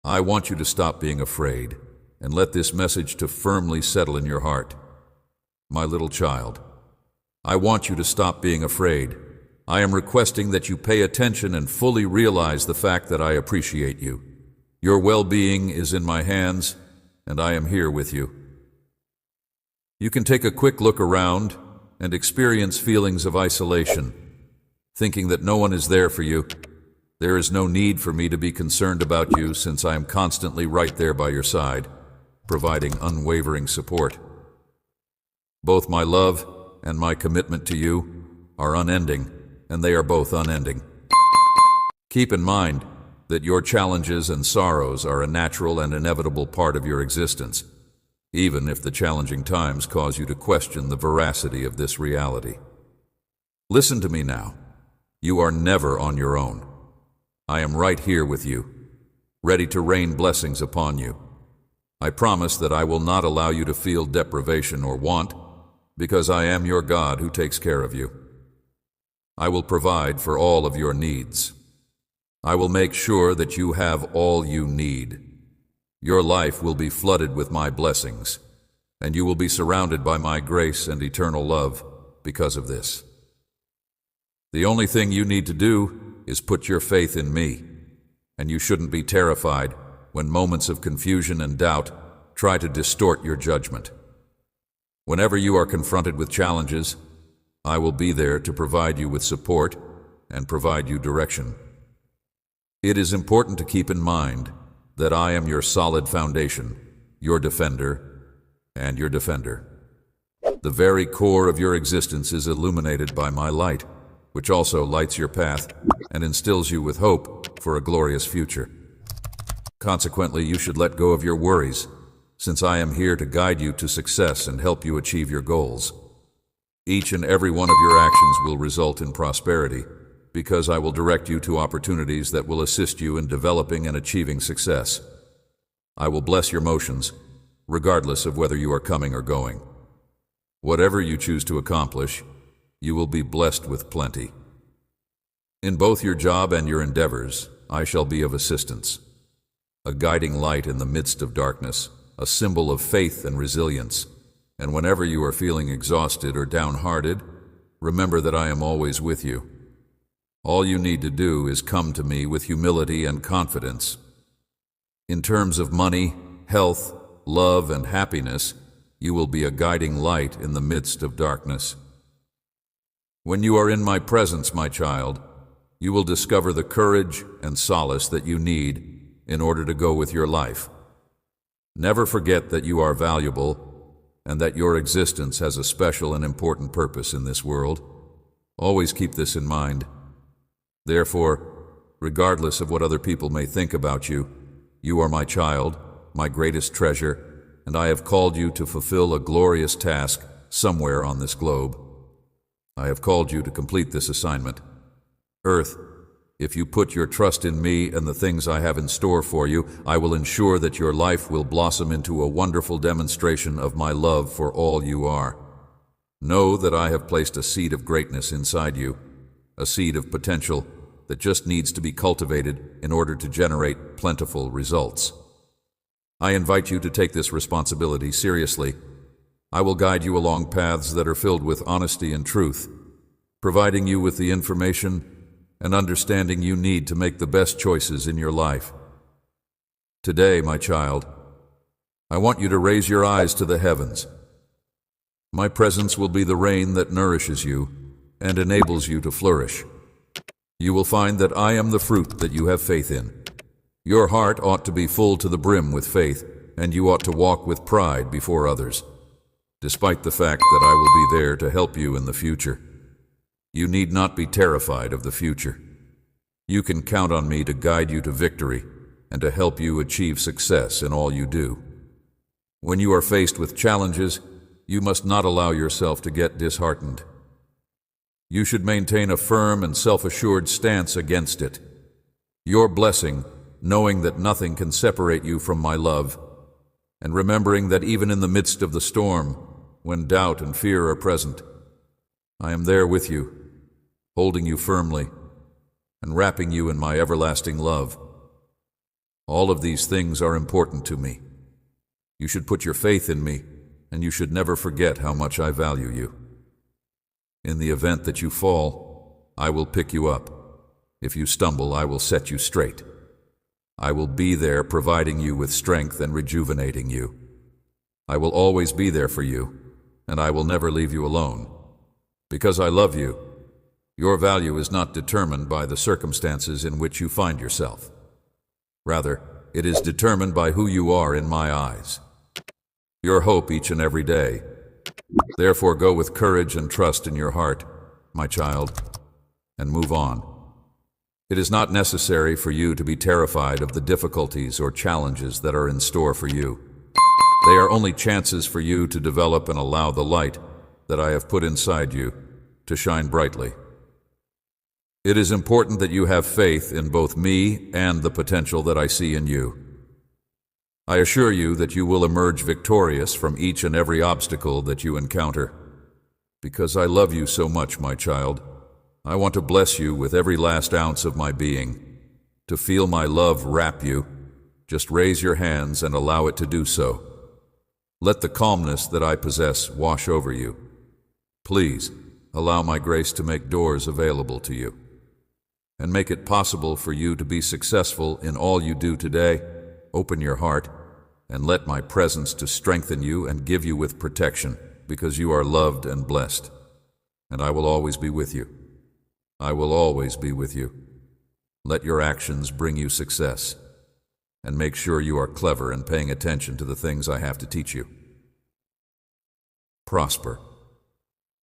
I want you to stop being afraid and let this message to firmly settle in your heart. My little child, I want you to stop being afraid. I am requesting that you pay attention and fully realize the fact that I appreciate you. Your well-being is in my hands, and I am here with you. You can take a quick look around and experience feelings of isolation, thinking that no one is there for you. There is no need for me to be concerned about you since I am constantly right there by your side, providing unwavering support. Both my love and my commitment to you are unending, and they are both unending. Keep in mind that your challenges and sorrows are a natural and inevitable part of your existence, even if the challenging times cause you to question the veracity of this reality. Listen to me now. You are never on your own. I am right here with you, ready to rain blessings upon you. I promise that I will not allow you to feel deprivation or want, because I am your God who takes care of you. I will provide for all of your needs. I will make sure that you have all you need. Your life will be flooded with my blessings, and you will be surrounded by my grace and eternal love because of this. The only thing you need to do is put your faith in me, and you shouldn't be terrified when moments of confusion and doubt try to distort your judgment. Whenever you are confronted with challenges, I will be there to provide you with support and provide you direction. It is important to keep in mind that I am your solid foundation, your defender, and your defender. The very core of your existence is illuminated by my light, which also lights your path and instills you with hope for a glorious future. Consequently, you should let go of your worries, since I am here to guide you to success and help you achieve your goals. Each and every one of your actions will result in prosperity, because I will direct you to opportunities that will assist you in developing and achieving success. I will bless your motions, regardless of whether you are coming or going. Whatever you choose to accomplish, you will be blessed with plenty. In both your job and your endeavors, I shall be of assistance, a guiding light in the midst of darkness, a symbol of faith and resilience. And whenever you are feeling exhausted or downhearted, remember that I am always with you. All you need to do is come to me with humility and confidence. In terms of money, health, love, and happiness, you will be a guiding light in the midst of darkness. When you are in my presence, my child, you will discover the courage and solace that you need in order to go with your life. Never forget that you are valuable and that your existence has a special and important purpose in this world. Always keep this in mind. Therefore, regardless of what other people may think about you, you are my child, my greatest treasure, and I have called you to fulfill a glorious task somewhere on this globe. I have called you to complete this assignment. Earth, if you put your trust in me and the things I have in store for you, I will ensure that your life will blossom into a wonderful demonstration of my love for all you are. Know that I have placed a seed of greatness inside you, a seed of potential that just needs to be cultivated in order to generate plentiful results. I invite you to take this responsibility seriously. I will guide you along paths that are filled with honesty and truth, providing you with the information and understanding you need to make the best choices in your life. Today, my child, I want you to raise your eyes to the heavens. My presence will be the rain that nourishes you and enables you to flourish. You will find that I am the fruit that you have faith in. Your heart ought to be full to the brim with faith, and you ought to walk with pride before others, despite the fact that I will be there to help you in the future. You need not be terrified of the future. You can count on me to guide you to victory and to help you achieve success in all you do. When you are faced with challenges, you must not allow yourself to get disheartened. You should maintain a firm and self-assured stance against it. Your blessing, knowing that nothing can separate you from my love, and remembering that even in the midst of the storm, when doubt and fear are present, I am there with you, holding you firmly and wrapping you in my everlasting love. All of these things are important to me. You should put your faith in me, and you should never forget how much I value you. In the event that you fall, I will pick you up. If you stumble, I will set you straight. I will be there providing you with strength and rejuvenating you. I will always be there for you, and I will never leave you alone. Because I love you, your value is not determined by the circumstances in which you find yourself. Rather, it is determined by who you are in my eyes. Your hope each and every day. Therefore, go with courage and trust in your heart, my child, and move on. It is not necessary for you to be terrified of the difficulties or challenges that are in store for you. They are only chances for you to develop and allow the light that I have put inside you to shine brightly. It is important that you have faith in both me and the potential that I see in you. I assure you that you will emerge victorious from each and every obstacle that you encounter. Because I love you so much, my child, I want to bless you with every last ounce of my being. To feel my love wrap you, just raise your hands and allow it to do so. Let the calmness that I possess wash over you. Please, allow my grace to make doors available to you and make it possible for you to be successful in all you do today. Open your heart and let my presence to strengthen you and give you with protection, because you are loved and blessed. And I will always be with you. I will always be with you. Let your actions bring you success, and make sure you are clever and paying attention to the things I have to teach you. Prosper.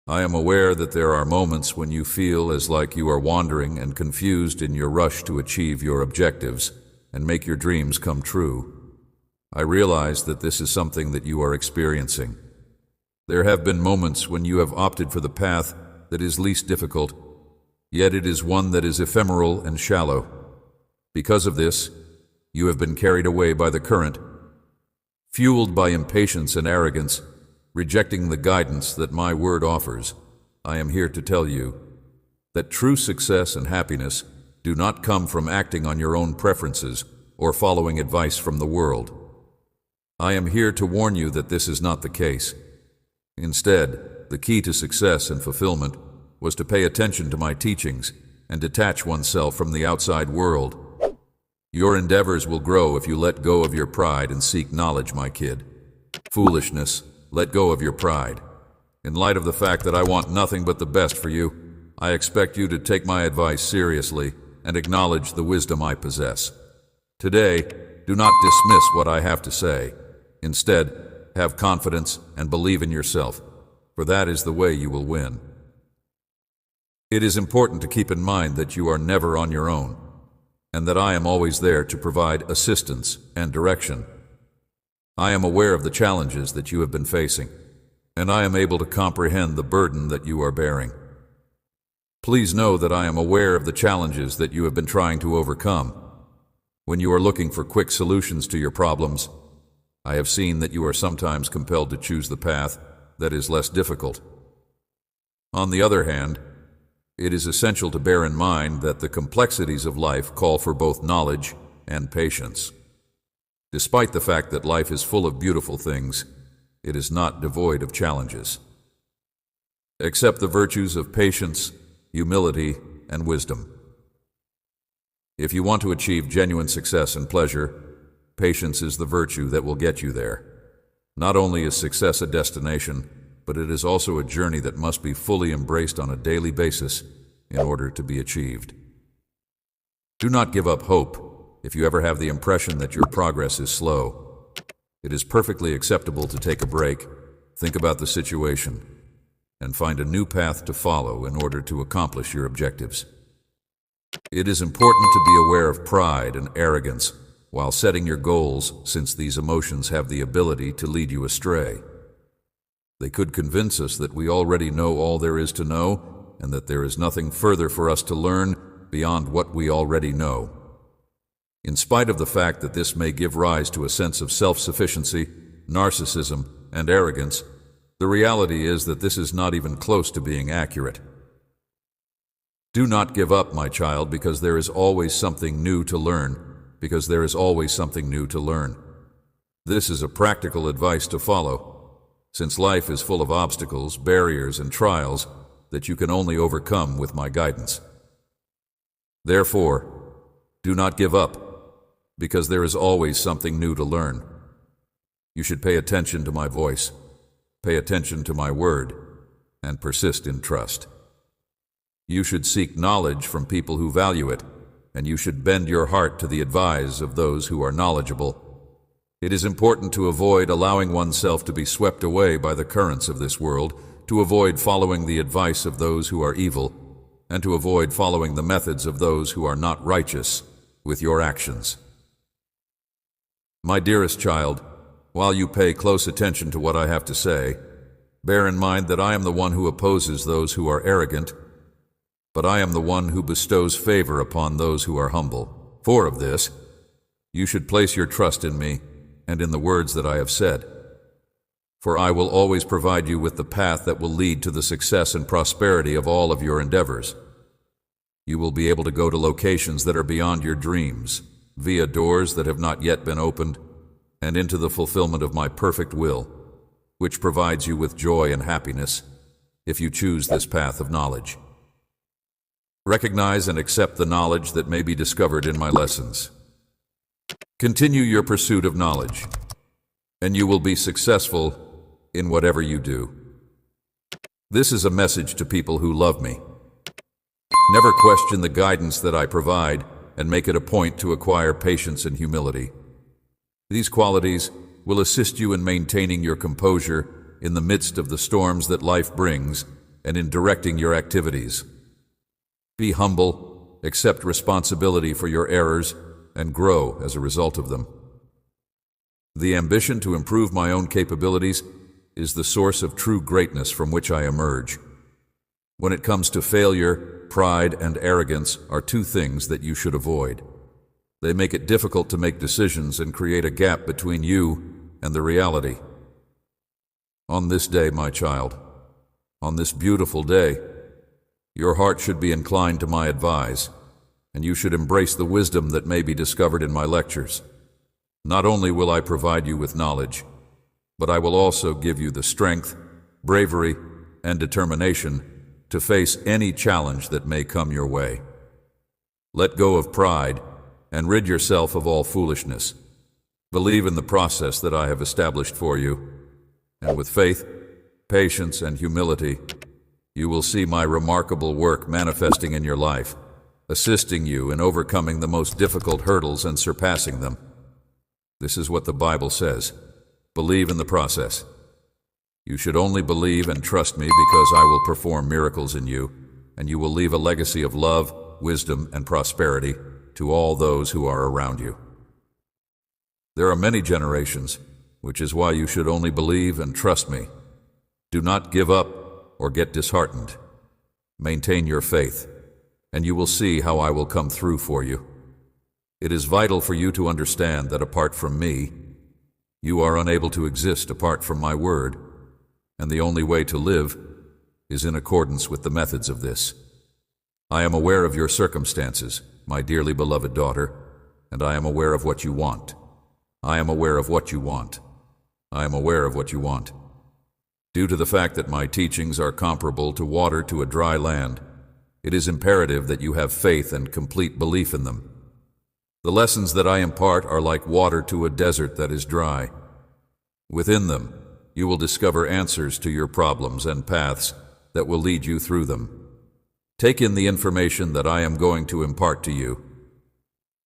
I am aware that there are moments when you feel as like you are wandering and confused in your rush to achieve your objectives and make your dreams come true. I realize that this is something that you are experiencing. There have been moments when you have opted for the path that is least difficult, yet it is one that is ephemeral and shallow. Because of this, you have been carried away by the current, fueled by impatience and arrogance, rejecting the guidance that my word offers. I am here to tell you that true success and happiness do not come from acting on your own preferences or following advice from the world. I am here to warn you that this is not the case. Instead, the key to success and fulfillment was to pay attention to my teachings and detach oneself from the outside world. Your endeavors will grow if you let go of your pride and seek knowledge, my kid. Foolishness, let go of your pride. In light of the fact that I want nothing but the best for you, I expect you to take my advice seriously and acknowledge the wisdom I possess. Today, do not dismiss what I have to say. Instead, have confidence and believe in yourself, for that is the way you will win. It is important to keep in mind that you are never on your own, and that I am always there to provide assistance and direction. I am aware of the challenges that you have been facing, and I am able to comprehend the burden that you are bearing. Please know that I am aware of the challenges that you have been trying to overcome. When you are looking for quick solutions to your problems, I have seen that you are sometimes compelled to choose the path that is less difficult. On the other hand, it is essential to bear in mind that the complexities of life call for both knowledge and patience. Despite the fact that life is full of beautiful things, it is not devoid of challenges. Accept the virtues of patience, humility, and wisdom. If you want to achieve genuine success and pleasure, patience is the virtue that will get you there. Not only is success a destination, but it is also a journey that must be fully embraced on a daily basis in order to be achieved. Do not give up hope if you ever have the impression that your progress is slow. It is perfectly acceptable to take a break, think about the situation, and find a new path to follow in order to accomplish your objectives. It is important to be aware of pride and arrogance while setting your goals, since these emotions have the ability to lead you astray. They could convince us that we already know all there is to know and that there is nothing further for us to learn beyond what we already know. In spite of the fact that this may give rise to a sense of self-sufficiency, narcissism, and arrogance, the reality is that this is not even close to being accurate. Do not give up, my child, because there is always something new to learn, because there is always something new to learn. This is a practical advice to follow, since life is full of obstacles, barriers, and trials that you can only overcome with my guidance. Therefore, do not give up, because there is always something new to learn. You should pay attention to my voice, pay attention to my word, and persist in trust. You should seek knowledge from people who value it, and you should bend your heart to the advice of those who are knowledgeable. It is important to avoid allowing oneself to be swept away by the currents of this world, to avoid following the advice of those who are evil, and to avoid following the methods of those who are not righteous with your actions. My dearest child, while you pay close attention to what I have to say, bear in mind that I am the one who opposes those who are arrogant, but I am the one who bestows favor upon those who are humble. For of this, you should place your trust in me and in the words that I have said. For I will always provide you with the path that will lead to the success and prosperity of all of your endeavors. You will be able to go to locations that are beyond your dreams, via doors that have not yet been opened, and into the fulfillment of my perfect will, which provides you with joy and happiness if you choose this path of knowledge. Recognize and accept the knowledge that may be discovered in my lessons. Continue your pursuit of knowledge, and you will be successful in whatever you do. This is a message to people who love me. Never question the guidance that I provide, and make it a point to acquire patience and humility. These qualities will assist you in maintaining your composure in the midst of the storms that life brings and in directing your activities. Be humble, accept responsibility for your errors, and grow as a result of them. The ambition to improve my own capabilities is the source of true greatness from which I emerge. When it comes to failure, pride and arrogance are two things that you should avoid. They make it difficult to make decisions and create a gap between you and the reality. On this day, my child, on this beautiful day, your heart should be inclined to my advice, and you should embrace the wisdom that may be discovered in my lectures. Not only will I provide you with knowledge, but I will also give you the strength, bravery, and determination to face any challenge that may come your way. Let go of pride and rid yourself of all foolishness. Believe in the process that I have established for you, and with faith, patience, and humility, you will see my remarkable work manifesting in your life, assisting you in overcoming the most difficult hurdles and surpassing them. This is what the Bible says. Believe in the process. You should only believe and trust me because I will perform miracles in you, and you will leave a legacy of love, wisdom, and prosperity to all those who are around you. There are many generations, which is why you should only believe and trust me. Do not give up or get disheartened. Maintain your faith, and you will see how I will come through for you. It is vital for you to understand that apart from me, you are unable to exist apart from my word, and the only way to live is in accordance with the methods of this. I am aware of your circumstances, my dearly beloved daughter, and I am aware of what you want. I am aware of what you want. I am aware of what you want. Due to the fact that my teachings are comparable to water to a dry land, it is imperative that you have faith and complete belief in them. The lessons that I impart are like water to a desert that is dry. Within them, you will discover answers to your problems and paths that will lead you through them. Take in the information that I am going to impart to you.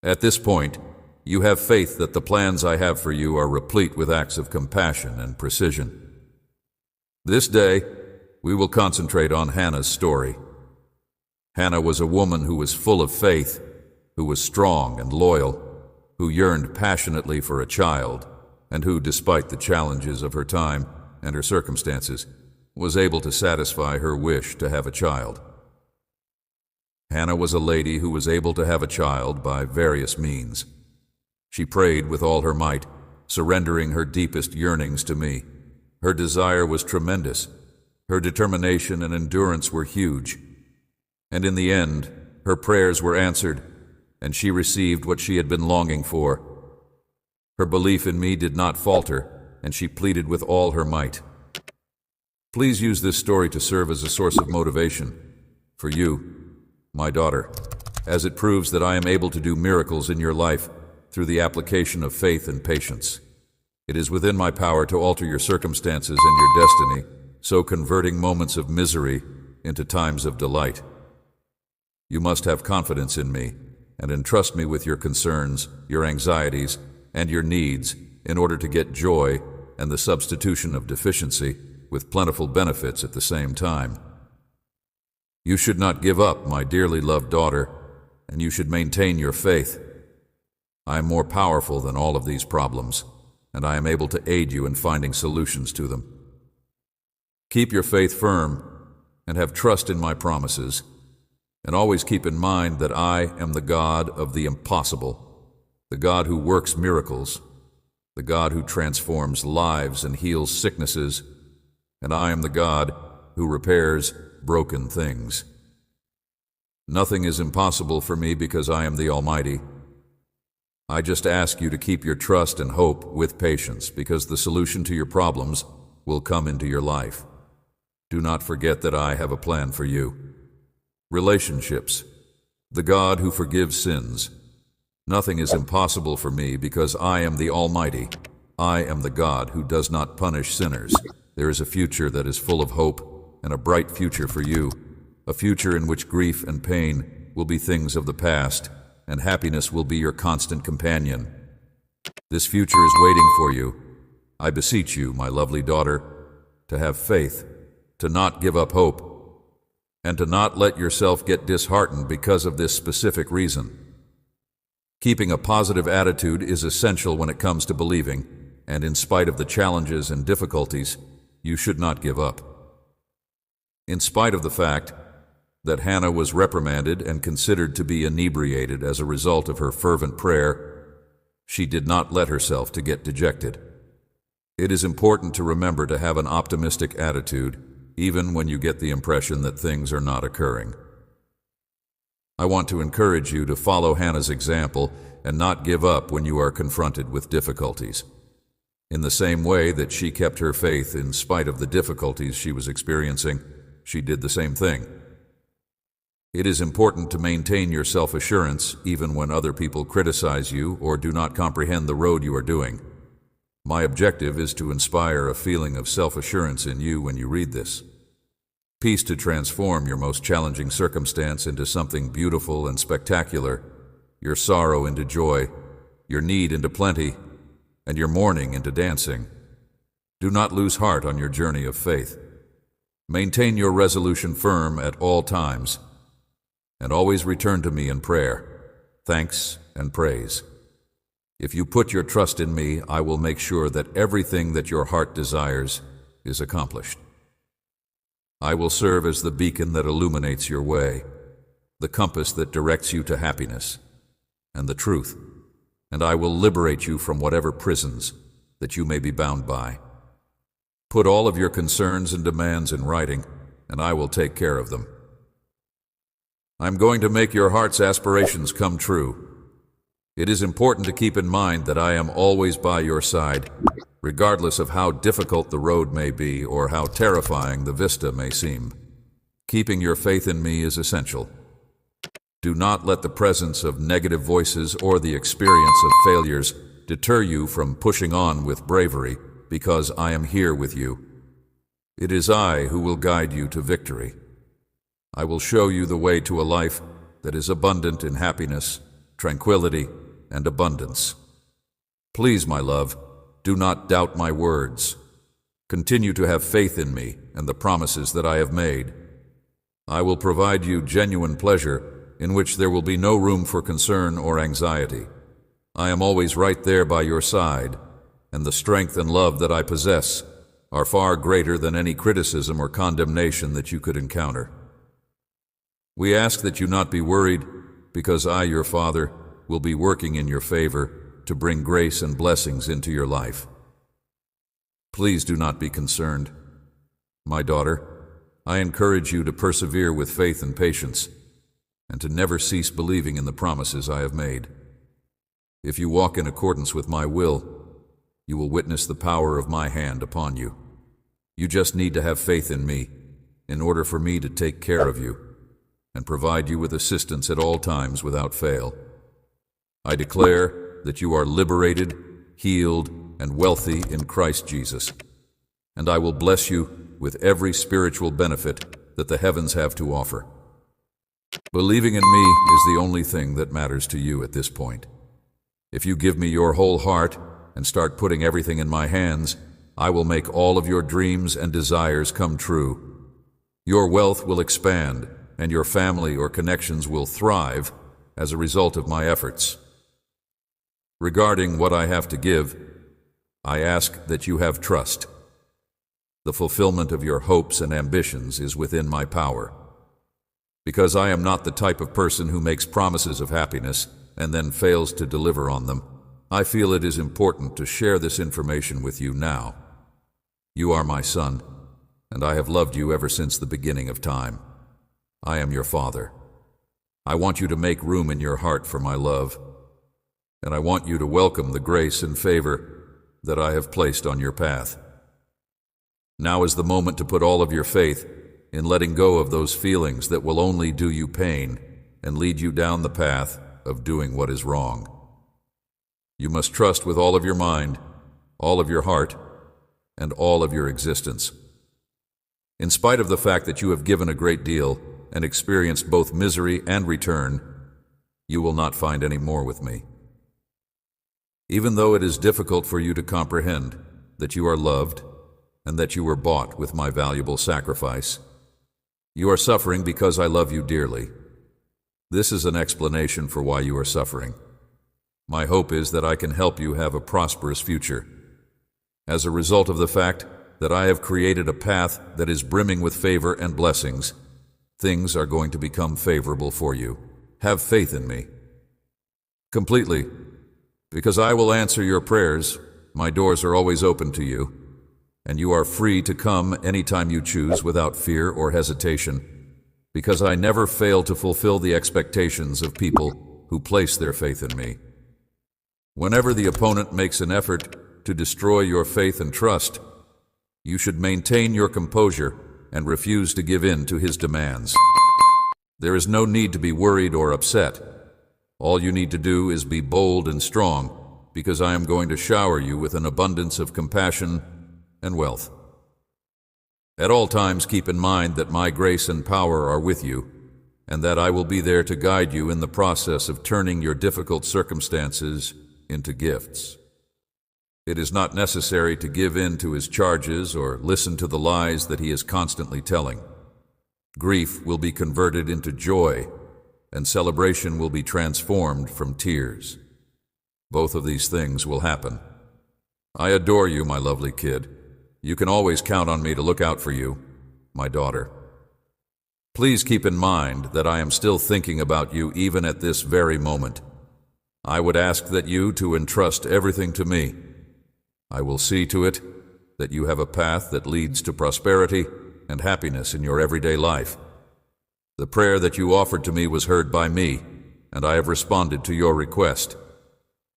At this point, you have faith that the plans I have for you are replete with acts of compassion and precision. This day, we will concentrate on Hannah's story. Hannah was a woman who was full of faith, who was strong and loyal, who yearned passionately for a child, and who, despite the challenges of her time and her circumstances, was able to satisfy her wish to have a child. Hannah was a lady who was able to have a child by various means. She prayed with all her might, surrendering her deepest yearnings to me. Her desire was tremendous. Her determination and endurance were huge. And in the end, her prayers were answered, and she received what she had been longing for. Her belief in me did not falter, and she pleaded with all her might. Please use this story to serve as a source of motivation for you, my daughter, as it proves that I am able to do miracles in your life through the application of faith and patience. It is within my power to alter your circumstances and your destiny, so converting moments of misery into times of delight. You must have confidence in me and entrust me with your concerns, your anxieties, and your needs in order to get joy and the substitution of deficiency with plentiful benefits at the same time. You should not give up, my dearly loved daughter, and you should maintain your faith. I am more powerful than all of these problems, and I am able to aid you in finding solutions to them. Keep your faith firm and have trust in my promises, and always keep in mind that I am the God of the impossible, the God who works miracles, the God who transforms lives and heals sicknesses, and I am the God who repairs broken things. Nothing is impossible for me because I am the Almighty. I just ask you to keep your trust and hope with patience, because the solution to your problems will come into your life. Do not forget that I have a plan for you. Relationships. The God who forgives sins. Nothing is impossible for me because I am the Almighty. I am the God who does not punish sinners. There is a future that is full of hope and a bright future for you, a future in which grief and pain will be things of the past, and happiness will be your constant companion. This future is waiting for you. I beseech you, my lovely daughter, to have faith, to not give up hope, and to not let yourself get disheartened because of this specific reason. Keeping a positive attitude is essential when it comes to believing, and in spite of the challenges and difficulties, you should not give up. In spite of the fact that Hannah was reprimanded and considered to be inebriated as a result of her fervent prayer, she did not let herself to get dejected. It is important to remember to have an optimistic attitude, even when you get the impression that things are not occurring. I want to encourage you to follow Hannah's example and not give up when you are confronted with difficulties. In the same way that she kept her faith in spite of the difficulties she was experiencing, she did the same thing. It is important to maintain your self-assurance even when other people criticize you or do not comprehend the road you are doing. My objective is to inspire a feeling of self-assurance in you when you read this. Peace to transform your most challenging circumstance into something beautiful and spectacular, your sorrow into joy, your need into plenty, and your mourning into dancing. Do not lose heart on your journey of faith. Maintain your resolution firm at all times, and always return to me in prayer, thanks, and praise. If you put your trust in me, I will make sure that everything that your heart desires is accomplished. I will serve as the beacon that illuminates your way, the compass that directs you to happiness and the truth, and I will liberate you from whatever prisons that you may be bound by. Put all of your concerns and demands in writing, and I will take care of them. I'm going to make your heart's aspirations come true. It is important to keep in mind that I am always by your side, regardless of how difficult the road may be or how terrifying the vista may seem. Keeping your faith in me is essential. Do not let the presence of negative voices or the experience of failures deter you from pushing on with bravery, because I am here with you. It is I who will guide you to victory. I will show you the way to a life that is abundant in happiness, tranquility, and abundance. Please, my love, do not doubt my words. Continue to have faith in me and the promises that I have made. I will provide you genuine pleasure in which there will be no room for concern or anxiety. I am always right there by your side, and the strength and love that I possess are far greater than any criticism or condemnation that you could encounter. We ask that you not be worried, because I, your Father, will be working in your favor to bring grace and blessings into your life. Please do not be concerned. My daughter, I encourage you to persevere with faith and patience, and to never cease believing in the promises I have made. If you walk in accordance with my will, you will witness the power of my hand upon you. You just need to have faith in me in order for me to take care of you and provide you with assistance at all times without fail. I declare that you are liberated, healed, and wealthy in Christ Jesus, and I will bless you with every spiritual benefit that the heavens have to offer. Believing in me is the only thing that matters to you at this point. If you give me your whole heart and start putting everything in my hands, I will make all of your dreams and desires come true. Your wealth will expand, and your family or connections will thrive as a result of my efforts. Regarding what I have to give, I ask that you have trust. The fulfillment of your hopes and ambitions is within my power. Because I am not the type of person who makes promises of happiness and then fails to deliver on them, I feel it is important to share this information with you now. You are my son, and I have loved you ever since the beginning of time. I am your father. I want you to make room in your heart for my love, and I want you to welcome the grace and favor that I have placed on your path. Now is the moment to put all of your faith in letting go of those feelings that will only do you pain and lead you down the path of doing what is wrong. You must trust with all of your mind, all of your heart, and all of your existence. In spite of the fact that you have given a great deal and experienced both misery and return, you will not find any more with me. Even though it is difficult for you to comprehend that you are loved and that you were bought with my valuable sacrifice, you are suffering because I love you dearly. This is an explanation for why you are suffering. My hope is that I can help you have a prosperous future. As a result of the fact that I have created a path that is brimming with favor and blessings, things are going to become favorable for you. Have faith in me. Completely. Because I will answer your prayers, my doors are always open to you, and you are free to come anytime you choose without fear or hesitation, because I never fail to fulfill the expectations of people who place their faith in me. Whenever the opponent makes an effort to destroy your faith and trust, you should maintain your composure and refuse to give in to his demands. There is no need to be worried or upset. All you need to do is be bold and strong, because I am going to shower you with an abundance of compassion and wealth. At all times, keep in mind that my grace and power are with you, and that I will be there to guide you in the process of turning your difficult circumstances into gifts. It is not necessary to give in to his charges or listen to the lies that he is constantly telling. Grief will be converted into joy, and celebration will be transformed from tears. Both of these things will happen. I adore you, my lovely kid. You can always count on me to look out for you, my daughter. Please keep in mind that I am still thinking about you even at this very moment. I would ask that you to entrust everything to me. I will see to it that you have a path that leads to prosperity and happiness in your everyday life. The prayer that you offered to me was heard by me, and I have responded to your request.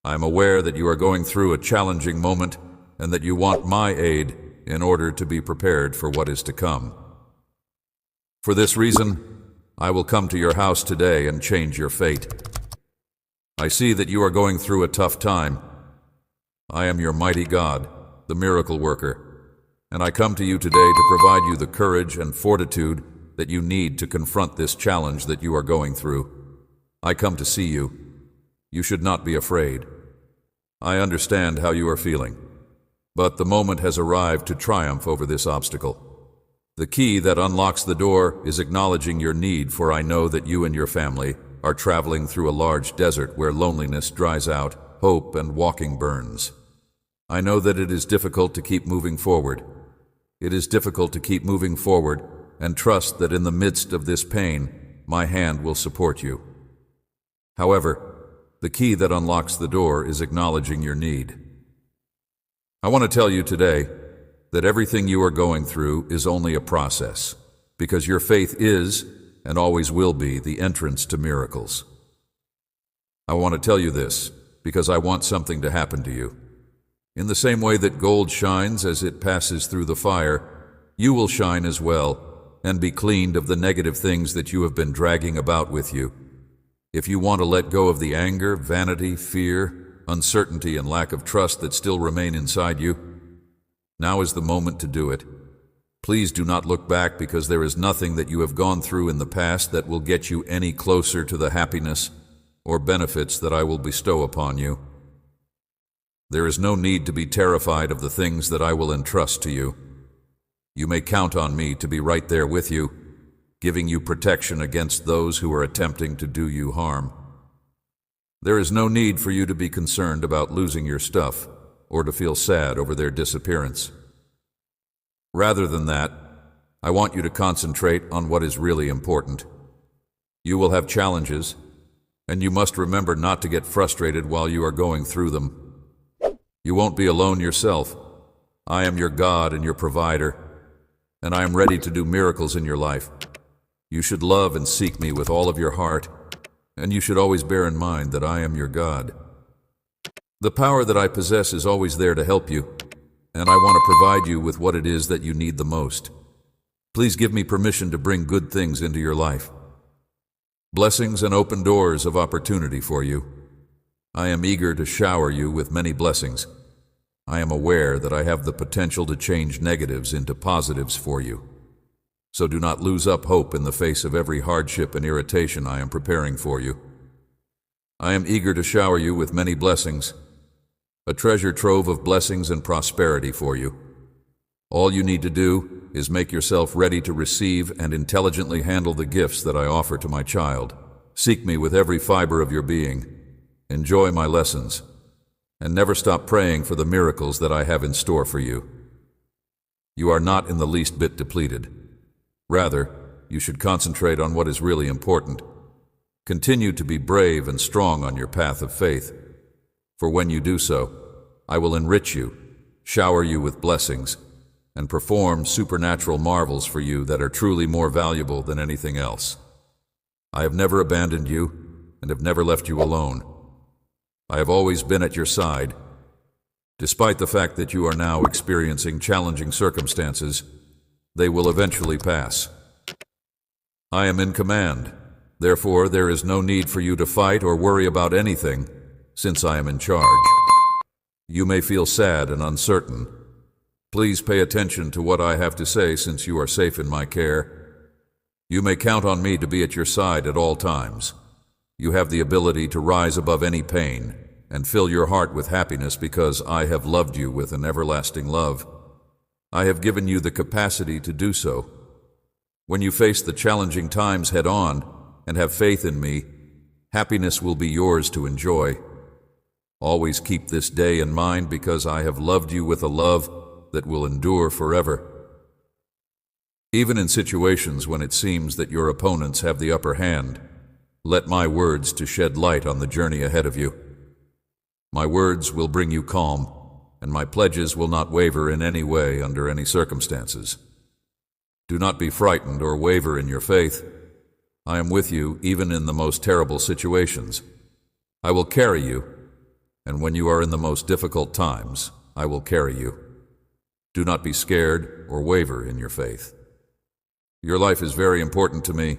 I am aware that you are going through a challenging moment and that you want my aid in order to be prepared for what is to come. For this reason, I will come to your house today and change your fate. I see that you are going through a tough time. I am your mighty God, the miracle worker, and I come to you today to provide you the courage and fortitude that you need to confront this challenge that you are going through. I come to see you. You should not be afraid. I understand how you are feeling, but the moment has arrived to triumph over this obstacle. The key that unlocks the door is acknowledging your need, for I know that you and your family are traveling through a large desert where loneliness dries out, hope and walking burns. I know that it is difficult to keep moving forward. It is difficult to keep moving forward and trust that in the midst of this pain, my hand will support you. However, the key that unlocks the door is acknowledging your need. I want to tell you today that everything you are going through is only a process, because your faith is and always will be the entrance to miracles. I want to tell you this because I want something to happen to you. In the same way that gold shines as it passes through the fire, you will shine as well and be cleaned of the negative things that you have been dragging about with you. If you want to let go of the anger, vanity, fear, uncertainty, and lack of trust that still remain inside you, now is the moment to do it. Please do not look back, because there is nothing that you have gone through in the past that will get you any closer to the happiness or benefits that I will bestow upon you. There is no need to be terrified of the things that I will entrust to you. You may count on me to be right there with you, giving you protection against those who are attempting to do you harm. There is no need for you to be concerned about losing your stuff or to feel sad over their disappearance. Rather than that, I want you to concentrate on what is really important. You will have challenges, and you must remember not to get frustrated while you are going through them. You won't be alone yourself. I am your God and your provider, and I am ready to do miracles in your life. You should love and seek me with all of your heart, and you should always bear in mind that I am your God. The power that I possess is always there to help you, and I want to provide you with what it is that you need the most. Please give me permission to bring good things into your life. Blessings and open doors of opportunity for you. I am eager to shower you with many blessings. I am aware that I have the potential to change negatives into positives for you. So do not lose up hope in the face of every hardship and irritation I am preparing for you. I am eager to shower you with many blessings, a treasure trove of blessings and prosperity for you. All you need to do is make yourself ready to receive and intelligently handle the gifts that I offer to my child. Seek me with every fiber of your being. Enjoy my lessons, and never stop praying for the miracles that I have in store for you. You are not in the least bit depleted. Rather, you should concentrate on what is really important. Continue to be brave and strong on your path of faith, for when you do so, I will enrich you, shower you with blessings, and perform supernatural marvels for you that are truly more valuable than anything else. I have never abandoned you and have never left you alone. I have always been at your side. Despite the fact that you are now experiencing challenging circumstances, they will eventually pass. I am in command. Therefore, there is no need for you to fight or worry about anything, since I am in charge. You may feel sad and uncertain. Please pay attention to what I have to say, since you are safe in my care. You may count on me to be at your side at all times. You have the ability to rise above any pain and fill your heart with happiness, because I have loved you with an everlasting love. I have given you the capacity to do so. When you face the challenging times head on and have faith in me, happiness will be yours to enjoy. Always keep this day in mind, because I have loved you with a love that will endure forever. Even in situations when it seems that your opponents have the upper hand, let my words to shed light on the journey ahead of you. My words will bring you calm, and my pledges will not waver in any way under any circumstances. Do not be frightened or waver in your faith. I am with you even in the most terrible situations. I will carry you, and when you are in the most difficult times, I will carry you. Do not be scared or waver in your faith. Your life is very important to me,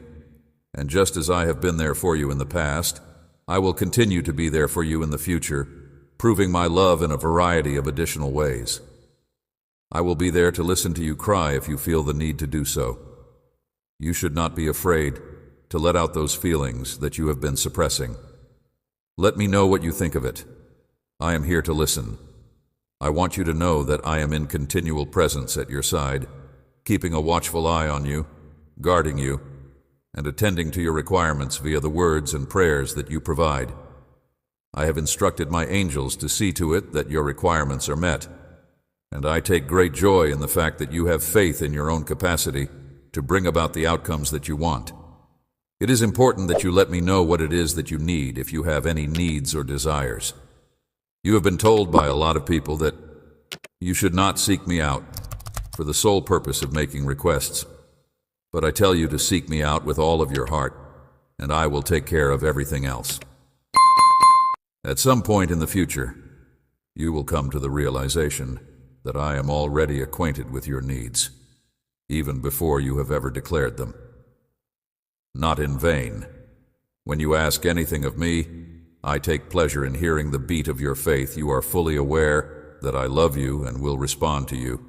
and just as I have been there for you in the past, I will continue to be there for you in the future, proving my love in a variety of additional ways. I will be there to listen to you cry if you feel the need to do so. You should not be afraid to let out those feelings that you have been suppressing. Let me know what you think of it. I am here to listen. I want you to know that I am in continual presence at your side, keeping a watchful eye on you, guarding you, and attending to your requirements via the words and prayers that you provide. I have instructed my angels to see to it that your requirements are met, and I take great joy in the fact that you have faith in your own capacity to bring about the outcomes that you want. It is important that you let me know what it is that you need if you have any needs or desires. You have been told by a lot of people that you should not seek me out for the sole purpose of making requests. but I tell you to seek me out with all of your heart, and I will take care of everything else. At some point in the future, you will come to the realization that I am already acquainted with your needs, even before you have ever declared them. Not in vain. When you ask anything of me, I take pleasure in hearing the beat of your faith. You are fully aware that I love you and will respond to you.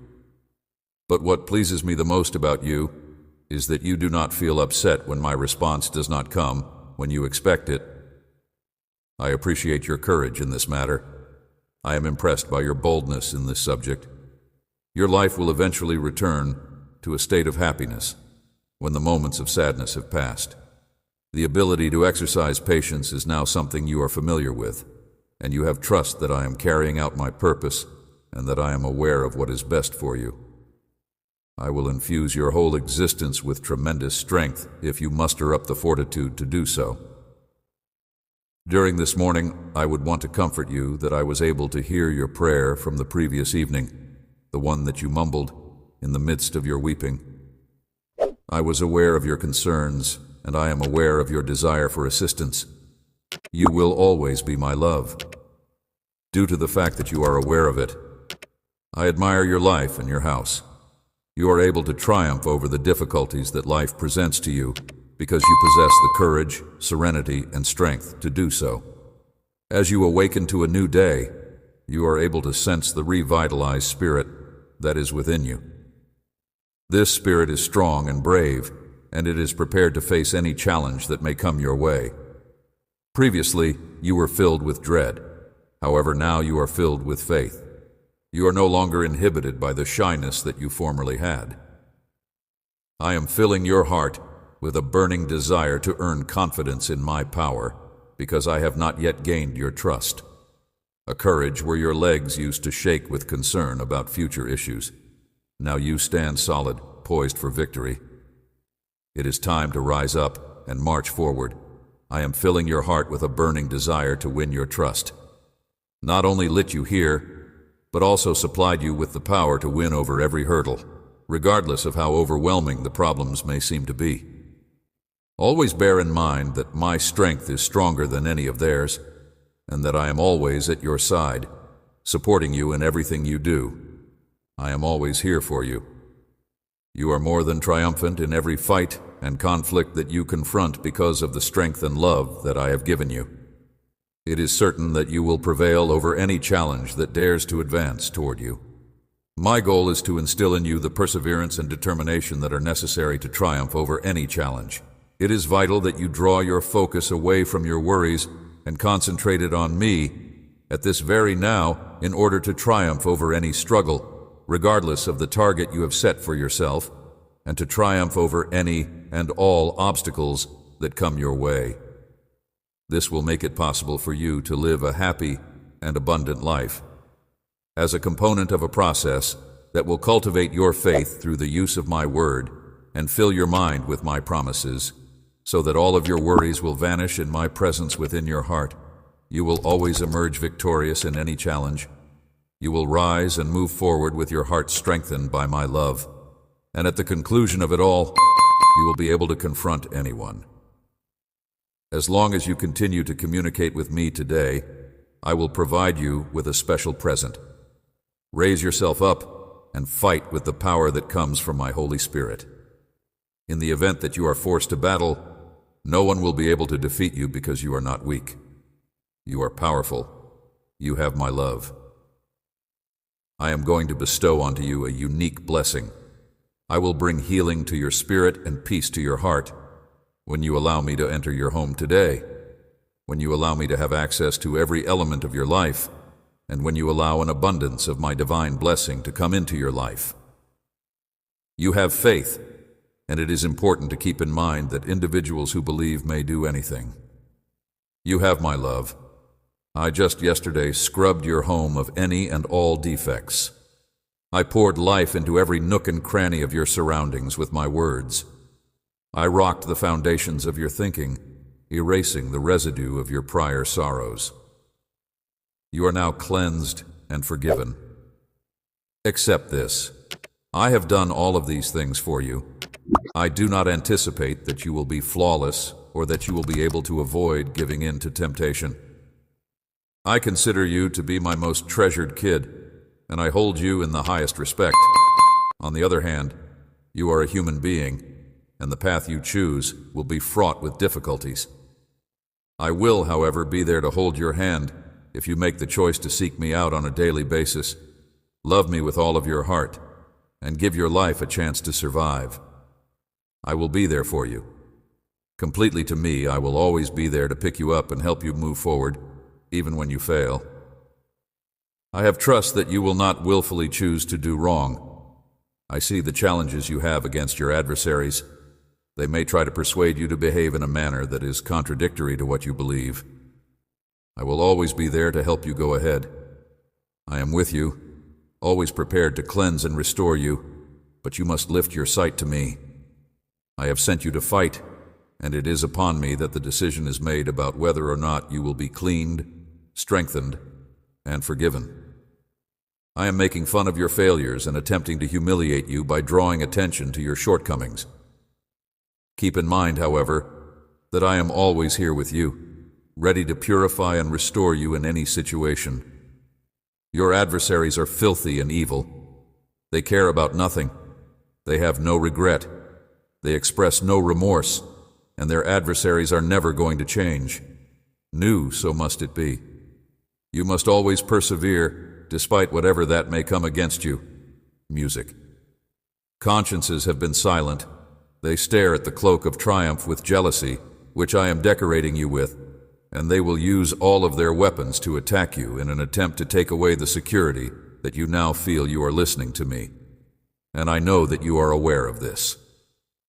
But what pleases me the most about you is that you do not feel upset when my response does not come when you expect it. I appreciate your courage in this matter. I am impressed by your boldness in this subject. Your life will eventually return to a state of happiness when the moments of sadness have passed. The ability to exercise patience is now something you are familiar with, and you have trust that I am carrying out my purpose and that I am aware of what is best for you. I will infuse your whole existence with tremendous strength if you muster up the fortitude to do so. During this morning, I would want to comfort you that I was able to hear your prayer from the previous evening, the one that you mumbled in the midst of your weeping. I was aware of your concerns, and I am aware of your desire for assistance. You will always be my love. Due to the fact that you are aware of it, I admire your life and your house. You are able to triumph over the difficulties that life presents to you because you possess the courage, serenity, and strength to do so. As you awaken to a new day, you are able to sense the revitalized spirit that is within you. This spirit is strong and brave, and it is prepared to face any challenge that may come your way. Previously, you were filled with dread. However, now you are filled with faith. You are no longer inhibited by the shyness that you formerly had. I am filling your heart with a burning desire to earn confidence in my power, because I have not yet gained your trust. A courage where your legs used to shake with concern about future issues. Now you stand solid, poised for victory. It is time to rise up and march forward. I am filling your heart with a burning desire to win your trust. Not only lit you here, but also supplied you with the power to win over every hurdle, regardless of how overwhelming the problems may seem to be. Always bear in mind that my strength is stronger than any of theirs, and that I am always at your side, supporting you in everything you do. I am always here for you. You are more than triumphant in every fight and conflict that you confront because of the strength and love that I have given you. It is certain that you will prevail over any challenge that dares to advance toward you. My goal is to instill in you the perseverance and determination that are necessary to triumph over any challenge. It is vital that you draw your focus away from your worries and concentrate it on me at this very now in order to triumph over any struggle, regardless of the target you have set for yourself, and to triumph over any and all obstacles that come your way. This will make it possible for you to live a happy and abundant life. As a component of a process that will cultivate your faith through the use of my word and fill your mind with my promises, so that all of your worries will vanish in my presence within your heart, you will always emerge victorious in any challenge. You will rise and move forward with your heart strengthened by my love. And at the conclusion of it all, you will be able to confront anyone. As long as you continue to communicate with me today, I will provide you with a special present. Raise yourself up and fight with the power that comes from my Holy Spirit. In the event that you are forced to battle, no one will be able to defeat you because you are not weak. You are powerful. You have my love. I am going to bestow onto you a unique blessing. I will bring healing to your spirit and peace to your heart when you allow me to enter your home today, when you allow me to have access to every element of your life, and when you allow an abundance of my divine blessing to come into your life. You have faith, and it is important to keep in mind that individuals who believe may do anything. You have my love. I just yesterday scrubbed your home of any and all defects. I poured life into every nook and cranny of your surroundings with my words. I rocked the foundations of your thinking, erasing the residue of your prior sorrows. You are now cleansed and forgiven. Accept this. I have done all of these things for you, I do not anticipate that you will be flawless or that you will be able to avoid giving in to temptation. I consider you to be my most treasured kid, and I hold you in the highest respect. On the other hand, you are a human being, and the path you choose will be fraught with difficulties. I will, however, be there to hold your hand if you make the choice to seek me out on a daily basis, love me with all of your heart, and give your life a chance to survive. I will be there for you. Completely to me, I will always be there to pick you up and help you move forward, even when you fail. I have trust that you will not willfully choose to do wrong. I see the challenges you have against your adversaries. They may try to persuade you to behave in a manner that is contradictory to what you believe. I will always be there to help you go ahead. I am with you, always prepared to cleanse and restore you, but you must lift your sight to me. I have sent you to fight, and it is upon me that the decision is made about whether or not you will be cleaned, strengthened, and forgiven. I am making fun of your failures and attempting to humiliate you by drawing attention to your shortcomings. Keep in mind, however, that I am always here with you, ready to purify and restore you in any situation. Your adversaries are filthy and evil. They care about nothing. They have no regret. They express no remorse, and their adversaries are never going to change. New, so must it be. You must always persevere, despite whatever that may come against you. Music. Consciences have been silent. They stare at the cloak of triumph with jealousy, which I am decorating you with, and they will use all of their weapons to attack you in an attempt to take away the security that you now feel you are listening to me. And I know that you are aware of this.